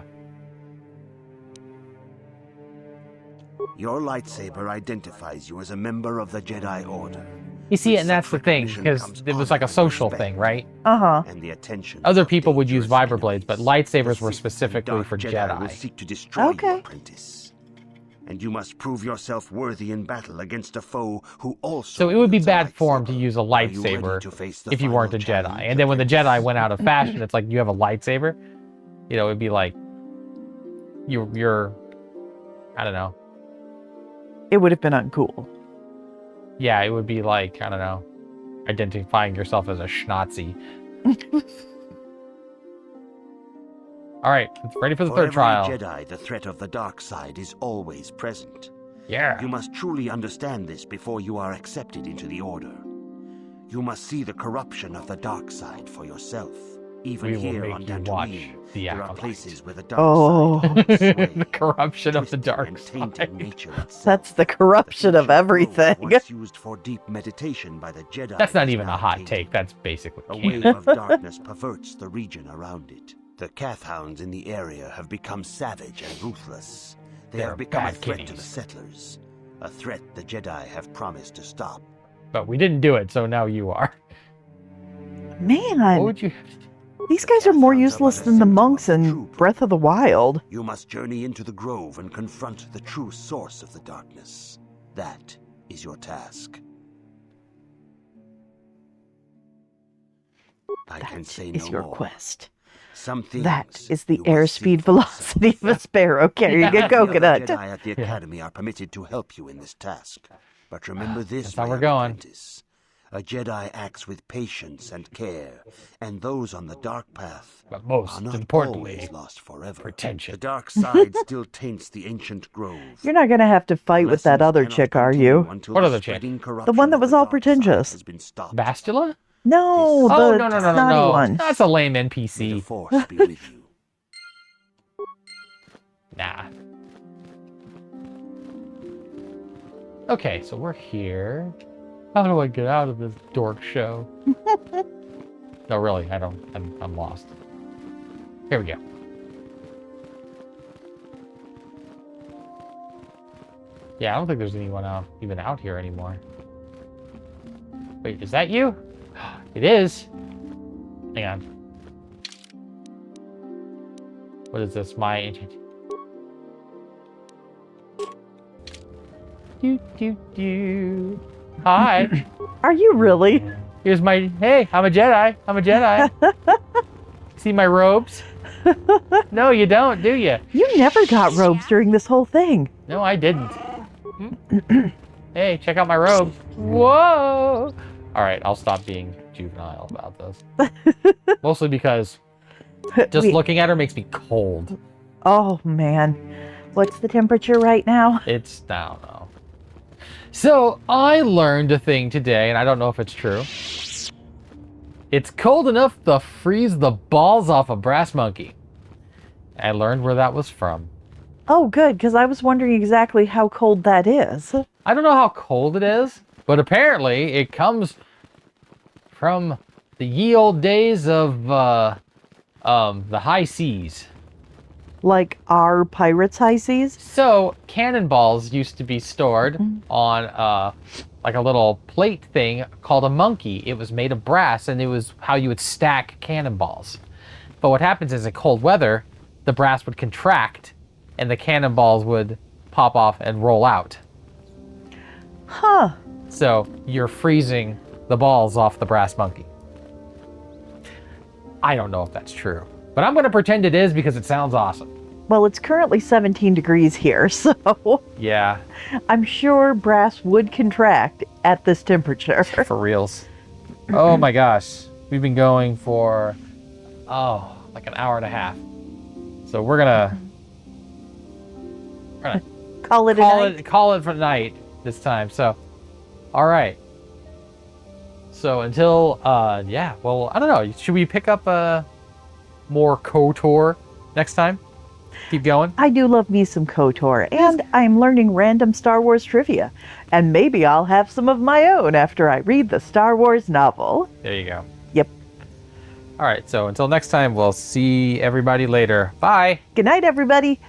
Your lightsaber identifies you as a member of the Jedi Order. You see, and that's the thing, because it was like a social thing, right? Uh-huh. And the attention Other people would use vibroblades, but lightsabers were specifically for will Jedi. seek to destroy Okay. you, apprentice. And you must prove yourself worthy in battle against a foe who also. So it would be wields a bad form to lightsaber. use a Are you ready lightsaber to face the if you weren't a final Jedi. challenge, And then when the apprentice? Jedi went out of fashion, it's like you have a lightsaber. You know, it'd be like you're I don't know. It would have been uncool. Yeah, it would be like, I don't know, identifying yourself as a schnazi. All right, it's ready for the third trial. every Jedi, the threat of the dark side is always present. Yeah. You must truly understand this before you are accepted into the Order. You must see the corruption of the dark side for yourself. Even We will here make on you watch Dantooine, the there are acolyte. places where the dark Oh. side holds sway, The corruption of the dark and tainted nature itself. That's the corruption of everything. Once used for deep meditation by the Jedi. That's not is even now a hot tainted. take. That's basically A canon. wave of darkness perverts the region around it. The Cath hounds in the area have become savage and ruthless. They They're have become a bad threat to kitties. the settlers. A threat the Jedi have promised to stop. But we didn't do it, so now you are. Man, What would you have to do? these guys are more useless than the monks in Breath of the Wild. You must journey into the grove and confront the true source of the darkness. That is your task. I can say no Is your more. quest. Some things That is the you must see airspeed velocity of a sparrow carrying a The other coconut. Jedi at the Academy are permitted to help you in this task. But remember this, That's how my we're young going. apprentice. A Jedi acts with patience and care, and those on the dark path But most are not importantly, always lost forever. pretension. The dark side still taints the ancient grove. You're not going to have to fight with that other chick, are you? What other chick? The one that was all pretentious. Bastila? No, Oh, the no, snotty one. That's a lame NPC. Force be with you. Nah. Okay, so we're here. How do I get out of this dork show? No, really, I don't. I'm lost. Here we go. Yeah, I don't think there's anyone even out here anymore. Wait, is that you? It is. Hang on. What is this? My... Do. Hi. Are you really? Here's my... Hey, I'm a Jedi. I'm a Jedi. See my robes? No, you don't, do you? You never got robes during this whole thing. No, I didn't. Hey, check out my robes. Whoa! Alright, I'll stop being juvenile about this. Mostly because just looking at her makes me cold. Oh, man. What's the temperature right now? It's, I don't know. So, I learned a thing today, and I don't know if it's true. It's cold enough to freeze the balls off a brass monkey. I learned where that was from. Oh, good, because I was wondering exactly how cold that is. I don't know how cold it is, but apparently it comes from the ye old days of the high seas. Like our pirates' high seas? So, cannonballs used to be stored on like a little plate thing called a monkey. It was made of brass, and it was how you would stack cannonballs. But what happens is in cold weather, the brass would contract, and the cannonballs would pop off and roll out. Huh. So, you're freezing the balls off the brass monkey. I don't know if that's true, but I'm going to pretend it is because it sounds awesome. Well, it's currently 17 degrees here, so... Yeah. I'm sure brass would contract at this temperature. For reals. Oh my gosh. We've been going for, like an hour and a half. So we're gonna call it a night. Call it for night this time. So, all right. So until, yeah, well, I don't know. Should we pick up more KOTOR next time? Keep going. I do love me some KOTOR, and I'm learning random Star Wars trivia. And maybe I'll have some of my own after I read the Star Wars novel. There you go. Yep. All right, so until next time, we'll see everybody later. Bye. Good night, everybody.